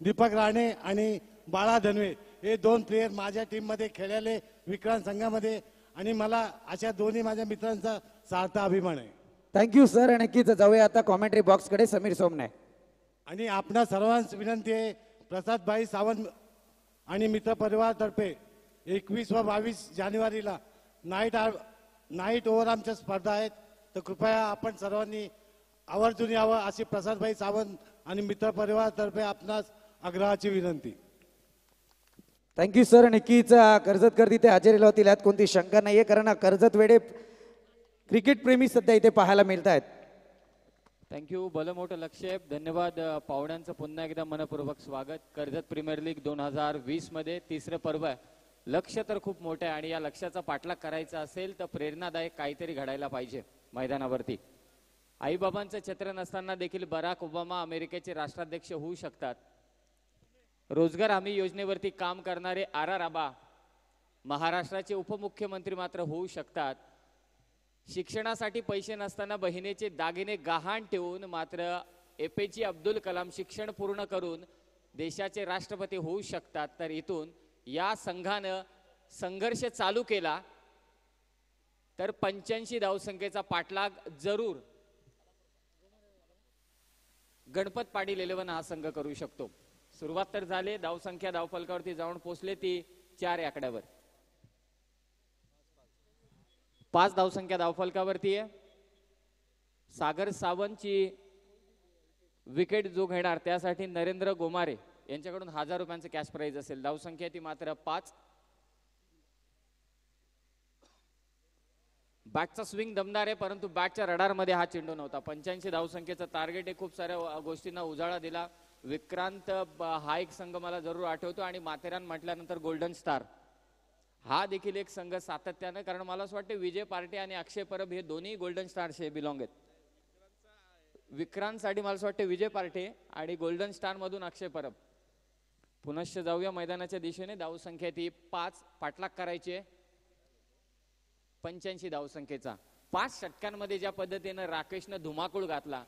दीपक राणे आणि बाळा धनवे हे 2 प्लेयर माझ्या टीम मध्ये खेळलेले विक्रांत संघामध्ये आणि मला अशा दोन्ही माझ्या मित्रांचा सार्थ अभिमान आहे. Thank you sir. नक्कीच जाऊया आता कॉमेंट्री बॉक्स कडे. समीर सोमने आणि आपणा सर्वांस विनंती आहे, प्रसाद भाई सावंत आणि मित्र परिवार तर्फे 21 व 22 जानेवारीला नाईट ओव्हर आमच्या स्पर्धा आहेत. तर कृपया आपण सर्वांनी आवर्जून यावं अशी प्रसादभाई सावंत आणि मित्र परिवारातर्फे आपणास आग्रहाची विनंती. Thank you sir. नक्कीच कर्जतकर तिथे हजेरी लावतील यात कोणती शंका नाहीये, कारण कर्जत वेडे क्रिकेट प्रेमी सध्या इथे पाहायला मिळत आहेत. थँक्यू. भलं मोठं लक्ष आहे. धन्यवाद. पाहुण्यांचं पुन्हा एकदा मनपूर्वक स्वागत. कर्जत प्रीमियर लीग 2020 मध्ये तिसरं पर्व आहे. लक्ष तर खूप मोठं आहे आणि या लक्ष्याचा पाठलाग करायचा असेल तर प्रेरणादायक काहीतरी घडायला पाहिजे मैदानावरती. आईबाबांचं छत्र नसताना देखील बराक ओबामा अमेरिकेचे राष्ट्राध्यक्ष होऊ शकतात. रोजगार हमी योजनेवरती काम करणारे आर आबा महाराष्ट्राचे उपमुख्यमंत्री मात्र होऊ शकतात. शिक्षणासाठी पैसे नसताना बहिणीचे दागिने गहाण ठेवून मात्र एपीजे अब्दुल कलाम शिक्षण पूर्ण करून देशाचे राष्ट्रपती होऊ शकतात. तर इथून या संघानं संघर्ष चालू केला तर 85 धावसंख्येचा पाठलाग जरूर गणपत पाटील 11 हा संघ करू शकतो. सुरुवात तर झाली. धावसंख्या धावफलकावरती जाऊन पोहोचले ती 4 या आकड्यावर. 5 धावसंख्या धावफलकावरती आहे. सागर सावंतची विकेट जो घेणार त्यासाठी नरेंद्र गोमारे यांच्याकडून 1000 रुपयांचं कॅश प्राइज असेल. धावसंख्या ती मात्र 5. बॅटचा स्विंग दमदार आहे परंतु बॅटच्या रडारमध्ये हा चेंडू नव्हता. 85 धावसंख्येचं टार्गेट आहे. खूप साऱ्या गोष्टींना उजाळा दिला. विक्रांत हा एक संघ मला जरूर आठवतो आणि माथेरान म्हटल्यानंतर गोल्डन स्टार हा देखील एक संघ सातत्यानं, कारण मला असं वाटतं विजय पार्टी आणि अक्षय परब हे दोन्ही गोल्डन स्टारचे बिलॉंग आहेत. विक्रांतसाठी मला असं वाटतं विजय पार्टी आणि गोल्डन स्टार मधून अक्षय परब. पुनश्च जाऊया मैदानाच्या दिशेने. धावसंख्या ती 5. पाठलाग करायचे 85 धावसंख्येचा. 5 षटकांमध्ये ज्या पद्धतीनं राकेशनं धुमाकूळ घातला,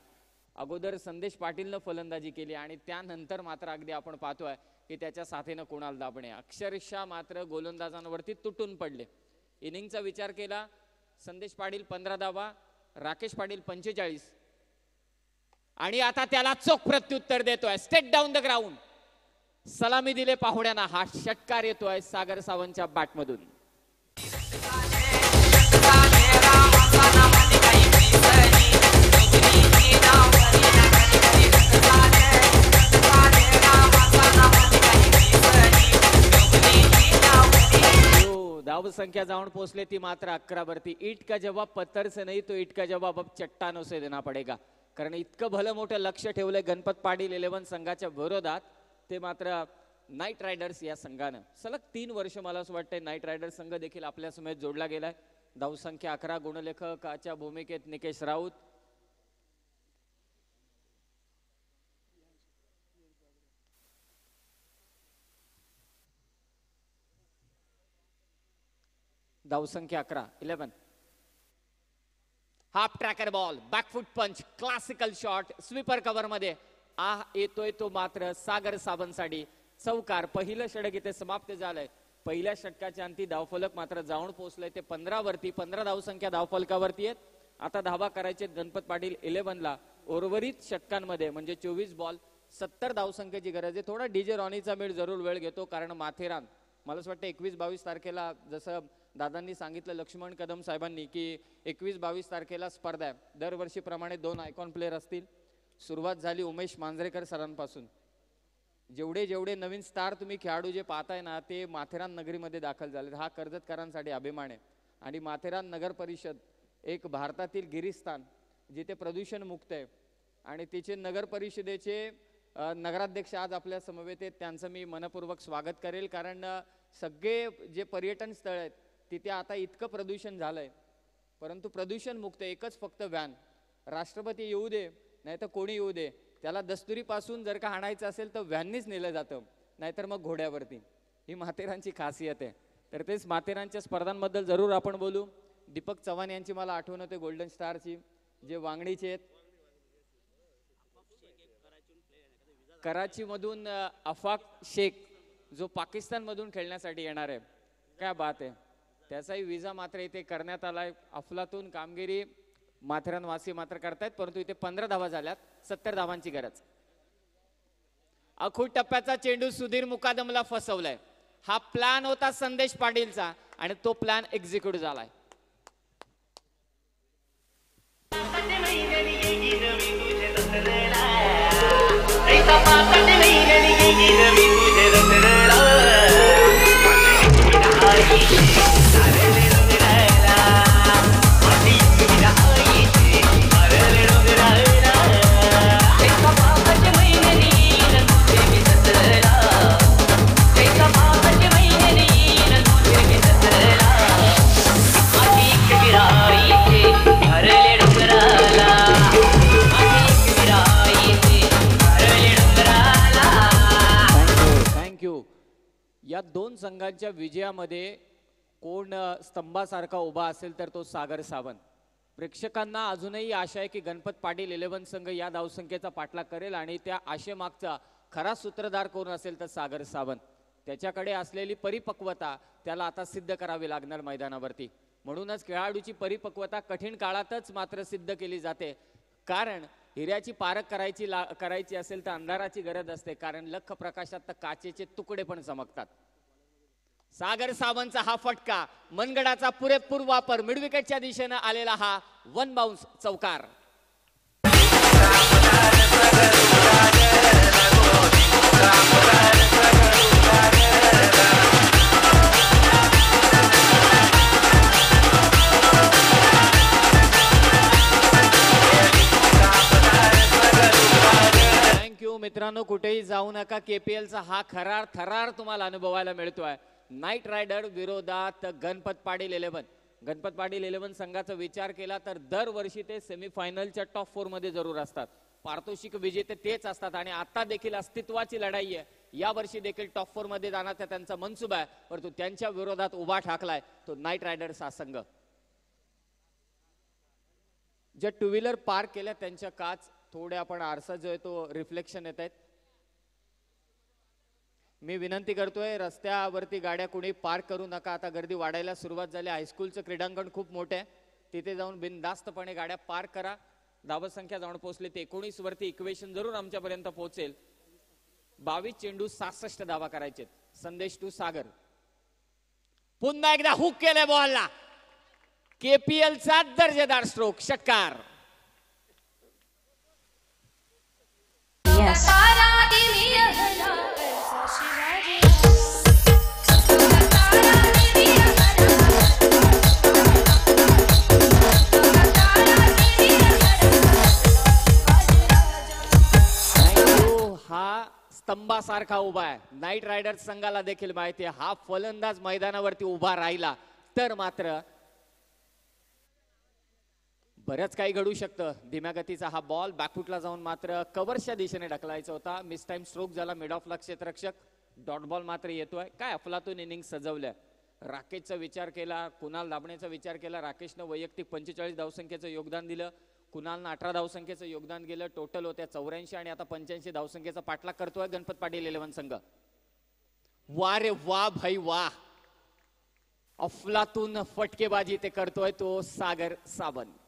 अगोदर संदेश पाटीलनं फलंदाजी केली आणि त्यानंतर मात्र अगदी आपण पाहतोय की त्याच्या साथीनं कुणाल दाभणे अक्षरशः मात्र गोलंदाजांवरती तुटून पडले. इनिंगचा विचार केला संदेश पाटील 15 धावा, राकेश पाटील 45 आणि आता त्याला चोख प्रत्युत्तर देतोय. स्टेट डाऊन द ग्राउंड सलामी दिले पाहुण्यांना. हा षटकार येतोय सागर सावंतच्या बॅटमधून. धावसंख्या जाऊन पोहोचले ती मात्र 11 वरती. ईट का जवाब पत्थर से नहीं तो ईट का जवाब अब चट्टानों से देना पडेगा. कारण इतकं भलं मोठं लक्ष ठेवलंय गणपत पाटील 11 संघाच्या विरोधात. ते मात्र नाईट रायडर्स या संघानं सलग 3 वर्ष मला असं वाटतं नाईट रायडर्स संघ देखील आपल्या समेत जोडला गेलाय. धावसंख्या 11. गुणलेखकाच्या भूमिकेत निकेश राऊत. धावसंख्या 11. हाफ ट्रॅकर बॉल, बॅकफुट पंच, क्लासिकल शॉट, स्वीपर कव्हर मध्ये येतोय तो मात्र सागर सावंतसाठी चौकार. पहिलं षटक इथे समाप्त झालंय. पहिल्या षटकाच्या अंती धावफलक मात्र जाऊन पोहोचलंय ते 15 वरती. 15 धावसंख्या धावफलकावरती आहेत. आता धावा करायचे गणपत पाटील 11ला. उर्वरित षटकांमध्ये म्हणजे 24 बॉल 70 धावसंख्येची गरज आहे. थोडा डीजे रॉनीचा मेळ जरूर वेळ घेतो कारण माथेरान मला असं वाटतं 21-22 तारखेला जसं दादांनी सांगितलं लक्ष्मण कदम साहेबांनी की 21-22 तारखेला स्पर्धा आहे. दरवर्षीप्रमाणे 2 आयकॉन प्लेयर असतील. सुरुवात झाली उमेश मांजरेकर सरांपासून. जेवढे जेवढे नवीन स्टार तुम्ही खेळाडू जे पाहताय ना ते माथेरान नगरीमध्ये दाखल झाले. हा कर्जतकरांसाठी अभिमान आहे. आणि माथेरान नगर परिषद एक भारतातील गिरीस्थान जिथे प्रदूषण मुक्त आहे आणि तिचे नगर परिषदेचे नगराध्यक्ष आज आपल्या समवेत आहेत. त्यांचं मी मनपूर्वक स्वागत करेल कारण सगळे जे पर्यटन स्थळ आहेत तिथे आता इतकं प्रदूषण झालंय परंतु प्रदूषण मुक्त एकच फक्त व्हॅन. राष्ट्रपती येऊ दे नाही तर कोणी येऊ दे त्याला दस्तुरीपासून जर का आणायचं असेल तर व्हॅननीच नेलं जातं नाहीतर मग घोड्यावरती. ही माथेरानची खासियत आहे. तर तेच माथेरानच्या स्पर्धांबद्दल जरूर आपण बोलू. दीपक चव्हाण यांची मला आठवण होते गोल्डन स्टारची जे वांगडीचे आहेत. कराची मधून अफाक शेख जो पाकिस्तान मधून खेळण्यासाठी येणार आहे. काय बात आहे. त्याचाही विजा मात्र इथे करण्यात आलाय. अफलातून कामगिरी माथेरानवासी मात्र करतायत परंतु इथे 15 धावा झाल्यात. 70 धावांची गरज. अखूट टप्प्याचा चेंडू सुधीर मुकादमला फसवलाय. हा प्लॅन होता संदेश पाटीलचा आणि तो प्लॅन एक्झिक्यूट झालाय. थँक्यू. या दोन संघांच्या विजयामध्ये कोण स्तंभासारखा उभा असेल तर तो सागर सावंत. प्रेक्षकांना अजूनही आशा आहे की गणपत पाटील 11 संघ या धावसंख्येचा पाठलाग करेल आणि त्या आशेमागचा खरा सूत्रधार कोण असेल तर सागर सावंत. त्याच्याकडे असलेली परिपक्वता त्याला आता सिद्ध करावी लागणार मैदानावरती. म्हणूनच खेळाडूची परिपक्वता कठीण काळातच मात्र सिद्ध केली जाते. कारण हिऱ्याची पारख करायची असेल तर अंधाराची गरज असते. कारण लख प्रकाशात तर काचेचे तुकडे पण चमकतात. सागर सावंतचा हा फटका, मनगडाचा पुरेपूर वापर, मिडविकेटच्या दिशेने आलेला हा 1 बाउन्स चौकार. थँक्यू मित्रांनो. कुठेही जाऊ नका. केपीएलचा हा थरार तुम्हाला अनुभवायला मिळतोय. नाईट रायडर विरोधात गणपत पाटील 11. गणपत पाटील 11 संघाचा विचार केला तर दरवर्षी ते सेमीफायनलच्या टॉप 4 मध्ये जरूर असतात. पारितोषिक विजेते तेच असतात आणि आता देखील अस्तित्वाची लढाई आहे. या वर्षी देखील टॉप 4 मध्ये जाण्याचा त्यांचा मनसुबा आहे. परंतु त्यांच्या विरोधात उभा ठाकलाय तो नाईट रायडर्स हा संघ. जे टू व्हीलर पार्क केल्या त्यांच्या काच थोडे आपण आरसा जो आहे तो रिफ्लेक्शन येत आहेत. मी विनंती करतोय रस्त्यावरती गाड्या कुणी पार्क करू नका. आता गर्दी वाढायला सुरुवात झाली. हायस्कूलचं क्रीडांगण खूप मोठं आहे. तिथे जाऊन बिनधास्तपणे गाड्या पार्क करा. धावसंख्या जाऊन पोहोचली ते 19 वरती इक्वेशन जरूर आमच्यापर्यंत पोहोचेल. 22 चेंडू 66 धावा करायचे. संदेश टू सागर. पुन्हा एकदा हुक केले बॉलला. केपीएलचा दर्जेदार स्ट्रोक, षटकार. हा स्तंभासारखा उभा आहे. नाईट रायडर्स संघाला देखील माहिती आहे हा फलंदाज मैदानावरती उभा राहिला तर मात्र बरंच काही घडू शकतं. धीम्या गतीचा हा बॉल बॅकफुटला जाऊन मात्र कव्हरच्या दिशेने ढकलायचा होता. मिस टाइम स्ट्रोक झाला. मिड ऑफला क्षेत्ररक्षक. डॉट बॉल मात्र येतोय. काय अफलातून इनिंग सजवल्या. राकेशचा विचार केला, कुणाल दाबण्याचा विचार केला. राकेशनं वैयक्तिक 45 धावसंख्येचं योगदान दिलं. कुणालनं 18 धावसंख्येचं योगदान दिलं. टोटल होत्या 84 आणि आता 85 धावसंख्येचा पाठलाग करतोय गणपत पाटील 11 संघ. वा रे वा भाई वा. अफलातून फटकेबाजी ते करतोय तो सागर सावंत.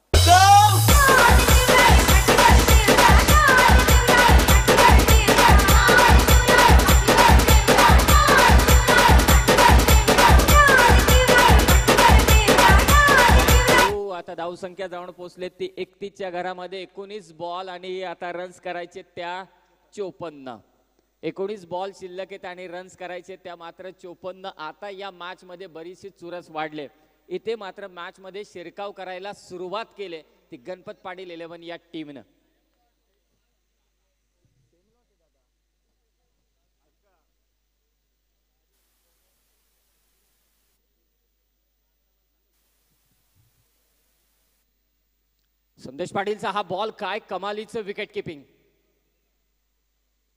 आता धावसंख्या जाऊन पोहोचले ती 31च्या घरामध्ये. 19 बॉल आणि आता रन्स करायचे त्या 54. 19 बॉल शिल्लक आहेत आणि रन्स करायचे त्या मात्र 54. आता या मॅच मध्ये बरीचशी चुरस वाढले. इथे मात्र मॅच मध्ये शिरकाव करायला सुरुवात केली ती गणपत पाटील 11 या टीमनं. संदेश पाटीलचा हा बॉल, काय कमालीचं विकेट किपिंग.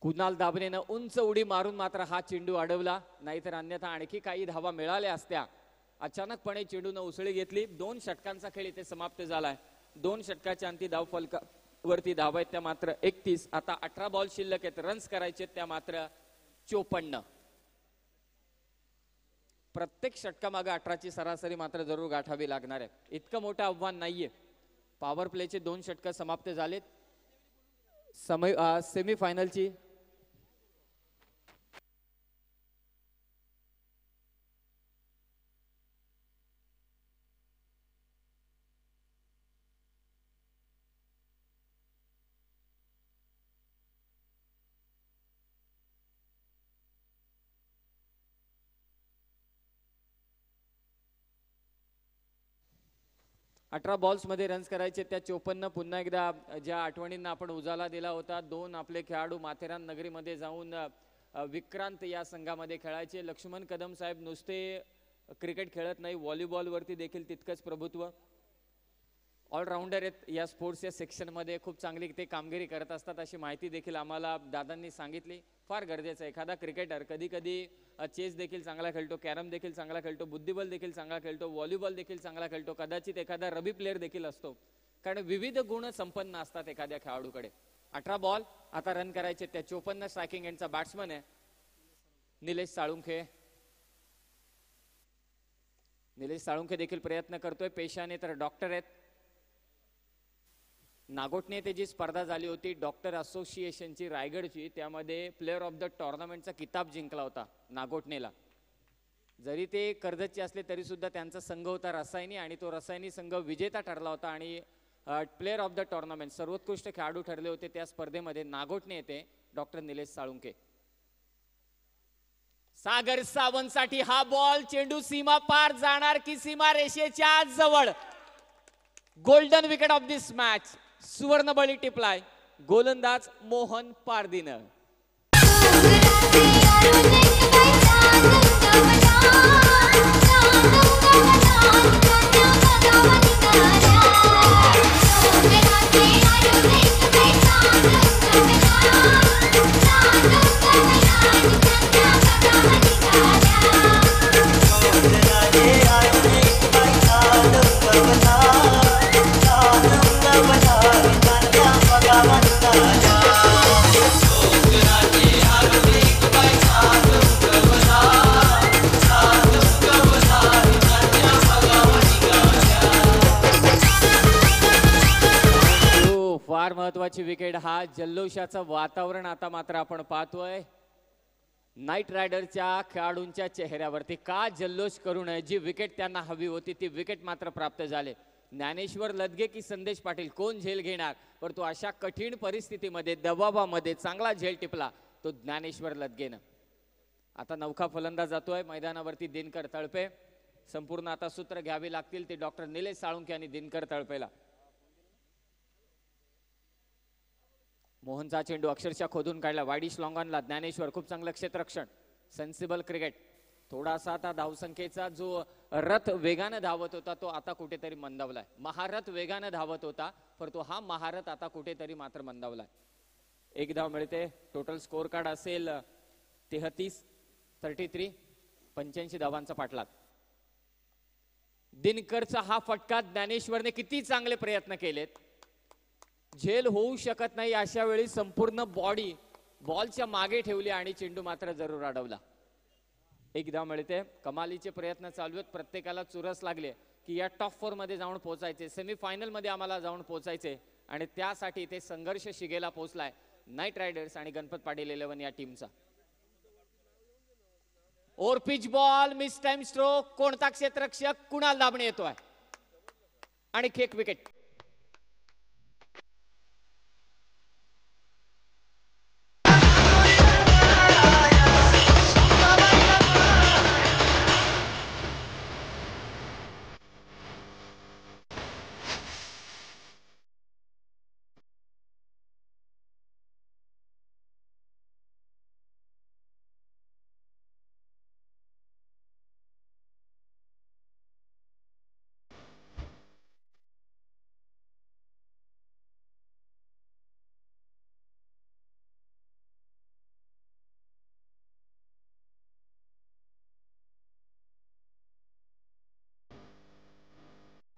कुणाल दाबनेनं उंच उडी मारून मात्र हा चेंडू अडवला. नाहीतर अन्यथा आणखी काही धावा मिळाल्या असत्या. अचानकपणे चेंडूनं उसळी घेतली. 2 षटकांचा खेळ इथे समाप्त झालाय. 2 षटकाच्या अंती धाव फलकावरती धावा आहेत त्या मात्र 31. आता 18 बॉल शिल्लक आहेत. रन्स करायचे त्या मात्र 54. प्रत्येक षटकामागे 18ची सरासरी मात्र जरूर गाठावी लागणार आहे. इतकं मोठं आव्हान नाहीये. पॉवर प्लेचे 2 षटक समाप्त झालेत. सेमीफायनलची 18 बॉल्स मध्ये रन्स करायचे, त्या 54. पुन्हा एकदा ज्या आठवणींना आपण उजाला दिला होता, 2 आपले खेळाडू माथेरान नगरीमध्ये जाऊन विक्रांत या संघामध्ये खेळायचे. लक्ष्मण कदम साहेब नुसते क्रिकेट खेळत नाही, व्हॉलीबॉल वरती देखील तितकंच प्रभुत्व. ऑलराऊंडर आहेत या स्पोर्ट्सच्या सेक्शनमध्ये, खूप चांगली ते कामगिरी करत असतात अशी माहिती देखील आम्हाला दादांनी सांगितली. फार गरजेचं आहे. एखादा क्रिकेटर कधी कधी चेस देखील चांगला खेळतो, कॅरम देखील चांगला खेळतो, बुद्धिबळ देखील चांगला खेळतो, व्हॉलीबॉल देखील चांगला खेळतो, कदाचित एखादा रबी प्लेअर देखील असतो, कारण विविध गुण संपन्न असतात एखाद्या खेळाडूकडे. 18 बॉल आता रन करायचे. त्या 54 स्ट्रायकिंग एंडचा बॅट्समन आहे निलेश साळुंखे. निलेश साळुंखे देखील प्रयत्न करतोय, पेशाने तर डॉक्टर आहेत. नागोठणे ते जी स्पर्धा झाली होती डॉक्टर असोसिएशनची रायगडची, त्यामध्ये प्लेअर ऑफ द टुर्नामेंटचा किताब जिंकला होता नागोठणेला. जरी ते कर्जतचे असले तरी सुद्धा त्यांचा संघ होता रसायनी, आणि तो रसायनी संघ विजेता ठरला होता आणि प्लेअर ऑफ द टुर्नामेंट सर्वोत्कृष्ट खेळाडू ठरले होते त्या स्पर्धेमध्ये. नागोठणे येते डॉक्टर निलेश साळुंखे. सागर सावंतसाठी हा बॉल, चेंडू सीमा पार जाणार की सीमा रेषेच्या जवळ. Golden wicket of this match, सुवर्ण बळी टिपलाय गोलंदाज मोहन पारदीनं. फार महत्वाची विकेट. हा जल्लोषाचं वातावरण आता मात्र आपण पाहतोय नाईट रायडरच्या खेळाडूंच्या चेहऱ्यावरती. का जल्लोष करू नये, जी विकेट त्यांना हवी होती ती विकेट मात्र प्राप्त झाले. ज्ञानेश्वर लदगे की संदेश पाटील, कोण झेल घेणार, परंतु अशा कठीण परिस्थितीमध्ये दबावामध्ये चांगला झेल टिपला तो ज्ञानेश्वर लदगेनं. आता नौका फलंदाज जातोय मैदानावरती दिनकर तळपे. संपूर्ण आता सूत्र घ्यावी लागतील ते डॉक्टर निलेश साळुंखे आणि दिनकर तळपेला. मोहनचा चेंडू अक्षरशः खोदून काढला, वाईडिश लॉंगॉनला. ज्ञानेश्वर खूप चांगलं क्षेत्ररक्षण, सेन्सिबल क्रिकेट. थोडासा आता धावसंख्येचा जो रथ वेगानं धावत होता तो आता कुठेतरी मंदावलाय. महारथ वेगानं धावत होता परंतु हा महारथ आता कुठेतरी मात्र मंदावलाय. एक धाव मिळते. टोटल स्कोर कार्ड असेल 33 85 धावांचा पाठलाग. दिनकरचा हा फटका, ज्ञानेश्वरने किती चांगले प्रयत्न केलेत, झेल होऊ शकत नाही अशा वेळी संपूर्ण बॉडी बॉलच्या मागे ठेवली आणि चेंडू मात्र जरूर अडवला. एक धाव मिळते. कमालीचे प्रयत्न चालू आहेत, प्रत्येकाला चुरस लागले की या टॉप 4 मध्ये जाऊन पोहोचायचे, सेमीफायनल मध्ये आम्हाला जाऊन पोहोचायचे, आणि त्यासाठी ते संघर्ष शिगेला पोहोचलाय नाईट रायडर्स आणि गणपत पाटील 11 या टीमचा. Over pitch ball, miss time stroke. कोणता क्षेत्ररक्षक, कुणाल दाबणे येतोय आणि एक विकेट.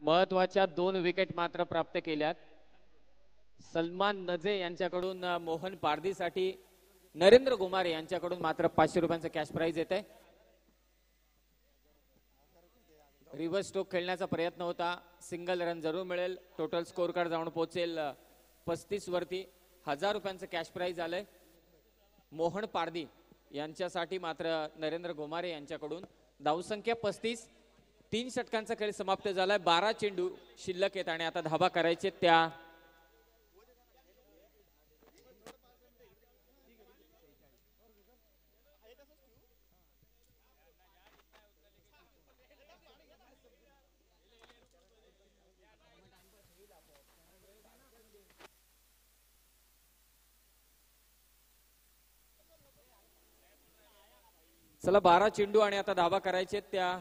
महत्वाच्या 2 विकेट मात्र प्राप्त केल्यात. सलमान नजे यांच्याकडून मोहन पारदीसाठी, नरेंद्र गुमारे यांच्याकडून मात्र 500 रुपयांचं कॅश प्राइज येते. रिव्हर्स स्ट्रोक खेळण्याचा प्रयत्न होता, सिंगल रन जरूर मिळेल. टोटल स्कोर कार्ड जाऊन पोहोचेल 35 वरती. 1000 रुपयांचं कॅश प्राइज आलंय मोहन पारदी यांच्यासाठी. मात्र नरेंद्र गुमारे यांच्याकडून धावसंख्या 35. 3 षटकांचा खेळ समाप्त झालाय. 12 चेंडू शिल्लक आहेत आणि आता धावा करायचे त्या. चला 12 चेंडू आणि आता धावा करायचे त्या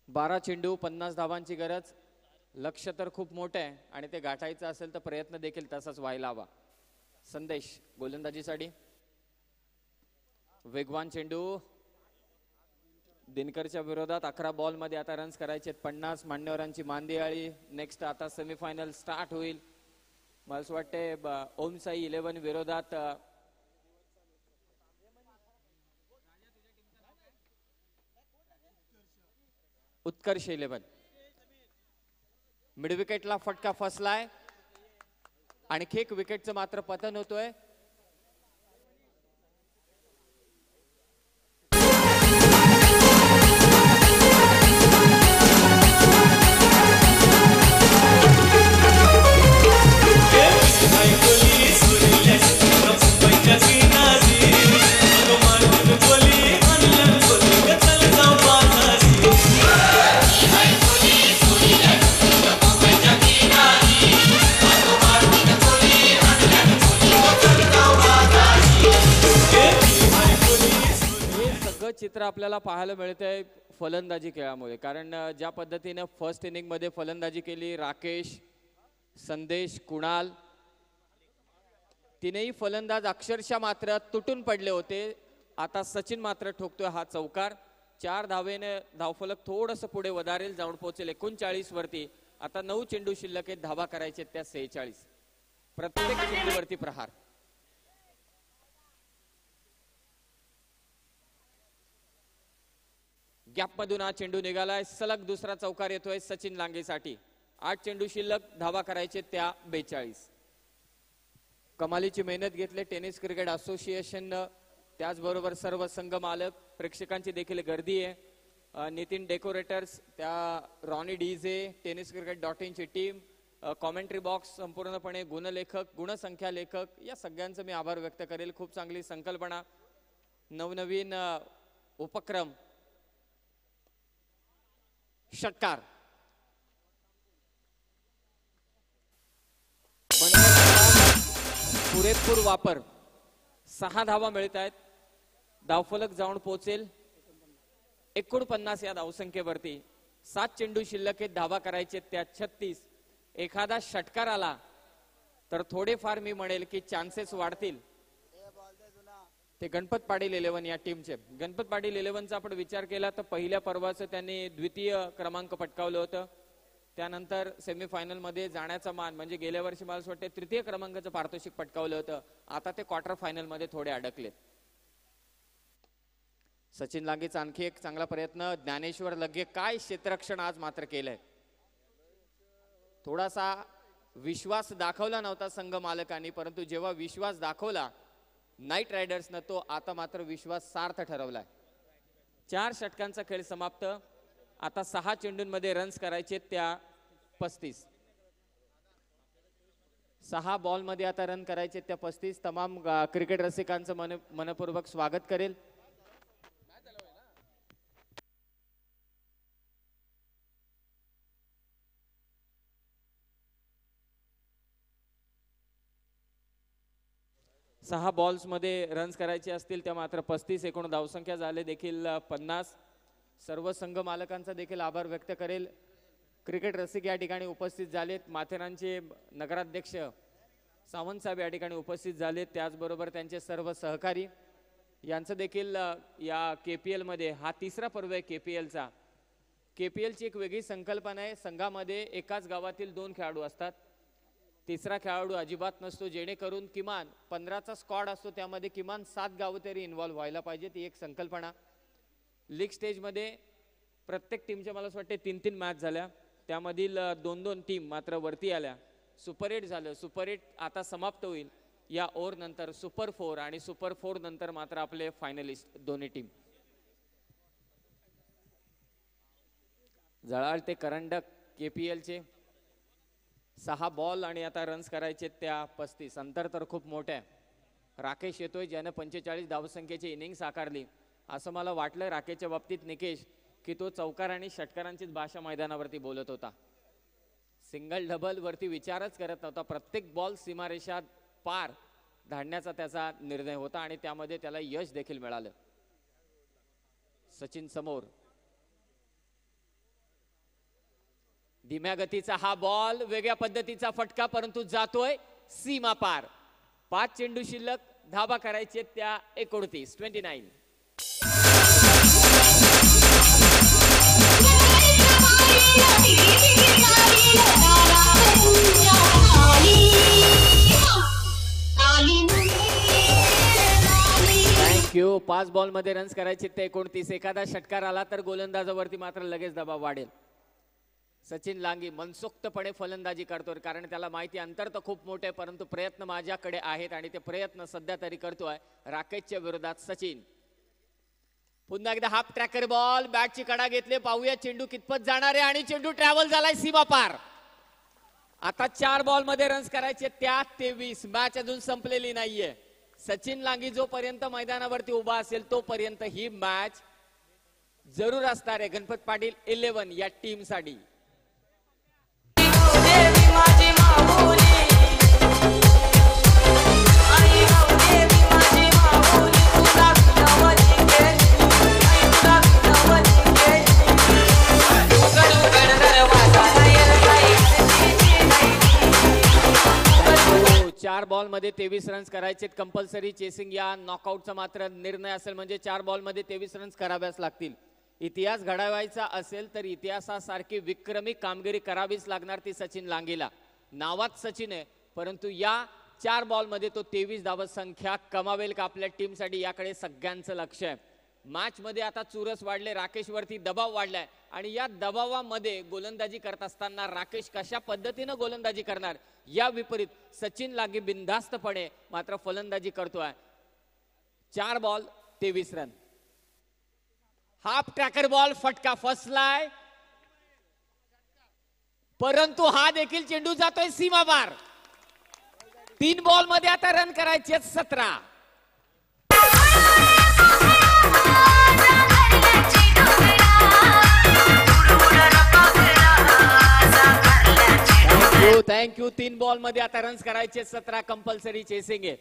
बारा चेंडू 50 धावांची गरज. लक्ष तर खूप मोठं आहे आणि ते गाठायचं असेल तर प्रयत्न देखील तसाच व्हायला हवा. संदेश गोलंदाजीसाठी वेगवान चेंडू दिनकरच्या विरोधात 11 बॉल मध्ये आता रन्स करायचे 50. मान्यवरांची मांदियाळी नेक्स्ट आता सेमीफायनल स्टार्ट होईल. मला असं वाटते ओम साई 11 विरोधात उत्कर्ष 11. मिड विकेटला फटका फसलाय आणखी एक विकेटचं मात्र पतन होतोय. चित्र आपल्याला पाहायला मिळतंय फलंदाजी खेळामुळे. कारण ज्या पद्धतीने फर्स्ट इनिंग मध्ये फलंदाजी केली राकेश, संदेश, कुणाल तीनही फलंदाज अक्षरशः मात्र तुटून पडले होते. आता सचिन मात्र ठोकतोय हा चौकार. 4 धावेने धावफलक थोडस पुढे वधारेल, जाऊन पोहोचेल 39 वरती. आता 9 चेंडू शिल्लक आहेत, धावा करायचे त्या 46. प्रत्येक चेंडूवरती प्रहार. गॅप मधून हा चेंडू निघालाय, सलग दुसरा चौकार येतोय सचिन लांगेसाठी. 8 चेंडू शिल्लक, धावा करायचे त्या 42. कमालीची मेहनत घेतली टेनिस क्रिकेट असोसिएशन, त्याचबरोबर सर्व संघ मालक, प्रेक्षकांची देखील गर्दी आहे. नितीन डेकोरेटर्स, त्या Ronnie DJ, tennis cricket .in ची टीम, कॉमेंट्री बॉक्स, संपूर्णपणे गुणलेखक, गुणसंख्या लेखक, या सगळ्यांचं मी आभार व्यक्त करेल. खूप चांगली संकल्पना, नवनवीन उपक्रम. षटकार पुरेपूर वापर. 6 धावा मिळत आहेत, धावफलक जाऊन पोहोचेल 49 या धावसंख्येवरती. 7 चेंडू शिल्लक आहेत, धावा करायचे त्या 36. एखादा षटकार आला तर थोडेफार मी म्हणेल की चान्सेस वाढतील. ते गणपत पाटील 11 या टीमचे. गणपत पाटील 11चा आपण विचार केला तर पहिल्या पर्वाचं त्यांनी द्वितीय क्रमांक पटकावलं होतं. त्यानंतर सेमीफायनल मध्ये जाण्याचा मान, म्हणजे गेल्या वर्षी मला असं वाटतं तृतीय क्रमांकाचं पारितोषिक पटकावलं होतं. आता ते क्वार्टर फायनल मध्ये थोडे अडकलेत. सचिन लांगेचा आणखी एक चांगला प्रयत्न. ज्ञानेश्वर लगे काय क्षेत्ररक्षण आज मात्र केलंय. थोडासा विश्वास दाखवला नव्हता संघ मालकांनी, परंतु जेव्हा विश्वास दाखवला नाईट रायडर्सनं तो आता मात्र विश्वास सार्थ ठरवलाय. 4 षटकांचा खेळ समाप्त. आता 6 चेंडूंमध्ये रन्स करायचे त्या 35. 6 बॉल मध्ये आता रन करायचे त्या 35. तमाम क्रिकेट रसिकांचं मनपूर्वक स्वागत करेल. सहा बॉल्स मध्ये रन्स करायचे असतील त्या मात्र 35. एकूण धावसंख्या झाले देखील 50. सर्व संघ मालकांचा देखील आभार व्यक्त करेल. क्रिकेट रसिक या ठिकाणी उपस्थित झालेत. माथेरानचे नगराध्यक्ष सावंत साहेब या ठिकाणी उपस्थित झालेत, त्याचबरोबर त्यांचे सर्व सहकारी. यांचं देखील या KPL मध्ये हा 3रा पर्व आहे KPLचा. KPLची एक वेगळी संकल्पना आहे. संघामध्ये एकाच गावातील 2 खेळाडू असतात. 3रा खेळाडू अजिबात नसतो, जेणेकरून किमान 15चा स्क्वॉड असतो, त्यामध्ये किमान 7 गावं तरी इन्व्हॉल्व्ह व्हायला पाहिजे. ती एक संकल्पना. लीग स्टेजमध्ये प्रत्येक टीमच्या मला असं वाटते 3-3 मॅच झाल्या, त्यामधील 2-2 टीम मात्र वरती आल्या. सुपर 8 झालं. सुपर 8 आता समाप्त होईल. या ओव्हर नंतर सुपर 4 आणि सुपर 4 नंतर मात्र आपले फायनलिस्ट दोन्ही टीम. जळाळ ते करंडक KPLचे 6 बॉल आणि आता रन्स करायचे त्या 35. अंतर तर खूप मोठं आहे. राकेश येतोय ज्यानं 45 धावसंख्येची इनिंग साकारली. असं मला वाटलं राकेशच्या बाबतीत निकेश की तो चौकार आणि षटकारांचीच भाषा मैदानावरती बोलत होता. सिंगल डबल वरती विचारच करत नव्हता. प्रत्येक बॉल सीमारेषा पार धाडण्याचा त्याचा निर्णय होता आणि त्यामध्ये त्याला यश देखील मिळालं. सचिन समोर धीम्या गतीचा हा बॉल, वेगळ्या पद्धतीचा फटका, परंतु जातोय सीमा पार. 5 चेंडू शिल्लक, धाबा करायचे त्या 29. 29. थँक्यू. 5 बॉल मध्ये रन्स करायचे ते 29. एखादा षटकार आला तर गोलंदाजावरती मात्र लगेच दबाव वाढेल. सचिन लांगी मनसोक्तपणे फलंदाजी करतोय कारण त्याला माहिती अंतर तर खूप मोठे परंतु प्रयत्न माझ्याकडे आहेत आणि ते प्रयत्न सध्या तरी करतोय राकेशच्या विरोधात सचिन. पुन्हा एकदा हाफ ट्रॅकर बॉल, बॅटची कडा घेतली, पाहूया चेंडू कितपत जाणार आहे आणि चेंडू ट्रॅव्हल झालाय सीमा पार. आता 4 बॉल मध्ये रन्स करायचे त्या 23. मॅच अजून संपलेली नाहीये. सचिन लांगी जोपर्यंत मैदानावरती उभा असेल तोपर्यंत ही मॅच जरूर असणार आहे गणपत पाटील 11 या टीम साठी. चार बॉल मध्ये 23 रन्स करायचे कंपल्सरी. चेसिंग या नॉकआउटचा मात्र निर्णय असेल म्हणजे 4 बॉल मध्ये 23 रन्स कराव्याच लागतील. इतिहास घडवायचा असेल तर इतिहासासारखी विक्रमी कामगिरी करावीच लागणार ती सचिन लांगीला. नावात सचिन आहे परंतु या 4 बॉल मध्ये तो 23 धावत संख्या कमावेल का आपल्या टीमसाठी याकडे सगळ्यांचं लक्ष आहे. मॅच मध्ये आता चुरस वाढले, राकेश वरती दबाव वाढलाय आणि या दबावामध्ये गोलंदाजी करत असताना राकेश कशा पद्धतीनं गोलंदाजी करणार या विपरीत सचिन लांगी बिनधास्तपणे मात्र फलंदाजी करतोय. 4 ball 23 run. Half tracker ball, फटका फसलाय परंतु हा देखील चेंडू जातोय सीमा पार. 3 बॉल मध्ये आता रन करायचे 17. थँक्यू. 3 बॉल मध्ये आता रन्स करायचे 17. कंपल्सरी चेसिंग आहे.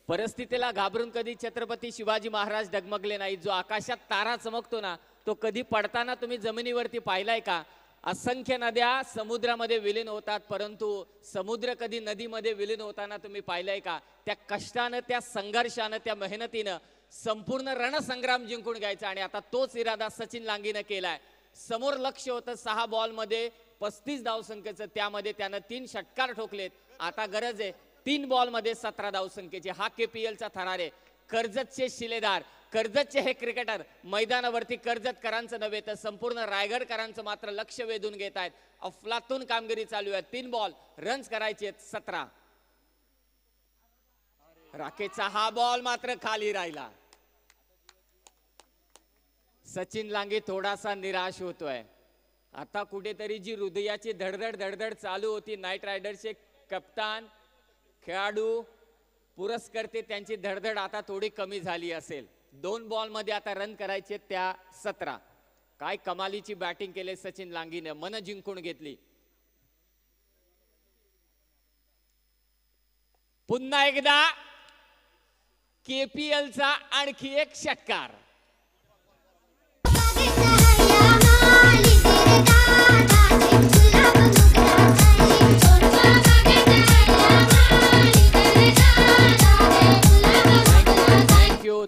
परिस्थितीला घाबरून कधी छत्रपती शिवाजी महाराज डगमगले नाही. जो आकाशात तारा चमकतो ना तो कधी पडताना तुम्ही जमिनीवरती पाहिलाय का? असंख्य नद्या समुद्रामध्ये विलीन होतात परंतु समुद्र कधी नदीमध्ये विलीन होताना तुम्ही पाहिलाय का? त्या कष्टानं, त्या संघर्षानं, त्या मेहनतीनं संपूर्ण रणसंग्राम जिंकून घ्यायचा आणि आता तोच इरादा सचिन लांगीनं केलाय. समोर लक्ष होतं 6 बॉल मध्ये 35 धावसंख्येचं, त्यामध्ये त्यानं 3 षटकार ठोकलेत. आता गरज आहे 3 बॉल मध्ये 17 धावसंख्येची. हा केपीएलचा थरार आहे. कर्जतचे शिलेदार, कर्जतचे हे क्रिकेटर मैदानावरती कर्जतकरांचं नव्हे तर संपूर्ण रायगडकरांचं मात्र लक्ष वेधून घेत आहेत. अफलातून कामगिरी चालू आहे. 3 बॉल रन्स करायचे 17. राकेशचा हा बॉल मात्र खाली राहिला. सचिन लांगी थोडासा निराश होतोय. आता कुठेतरी जी हृदयाची धडधड धडधड चालू होती, नाईट रायडर्सचे कप्तान, खेळाडू, पुरस्कर्ते त्यांची धडधड आता थोडी कमी झाली असेल. 2 बॉल मध्ये आता रन करायचे त्या 17. काय कमालीची बॅटिंग केली सचिन लांगीने, मन जिंकून घेतली. पुन्हा एकदा केपीएलचा आणखी एक षटकार.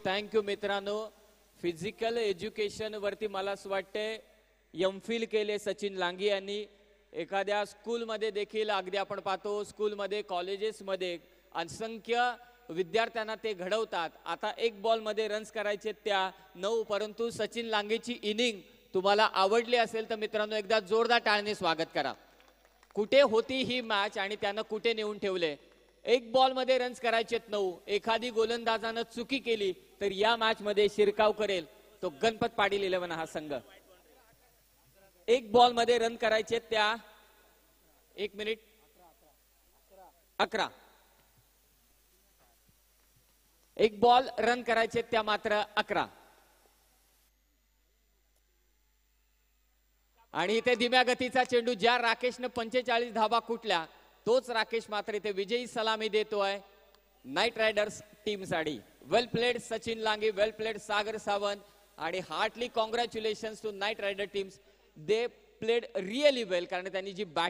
थँक्यू मित्रांनो. फिजिकल एज्युकेशन वरती मला असं वाटतंय एमफिल केले सचिन लांगी यांनी. एखाद्या स्कूलमध्ये देखील अगदी आपण पाहतो स्कूलमध्ये, कॉलेजेसमध्ये असंख्य विद्यार्थ्यांना ते घडवतात. आता 1 बॉल मध्ये रन्स करायचे त्या 9 परंतु सचिन लांगीची इनिंग तुम्हाला आवडली असेल तर मित्रांनो एकदा जोरदार टाळ्याने स्वागत करा. कुठे होती ही मॅच आणि त्यानं कुठे नेऊन ठेवले. 1 बॉल मध्ये रन्स करायचे 9. एखादी गोलंदाजानं चुकी केली तर या मॅच मध्ये शिरकाव करेल तो गणपत पाटील 11 हा संघ. 1 बॉल मध्ये रन करायचे त्या 1 मिनिट 11. एक बॉल रन करायचे त्या मात्र 11. आणि इथे धीम्या गतीचा चेंडू ज्या राकेशनं 45 धाबा कुठल्या तोच राकेश मात्र इथे विजयी सलामी देतोय नाईट रायडर्स टीम साठी. Well played Sachin Lange, well played Sagar Sawant आणि heartly congratulation to knight rider teams. They played really well कारण त्यांनी जी बॅट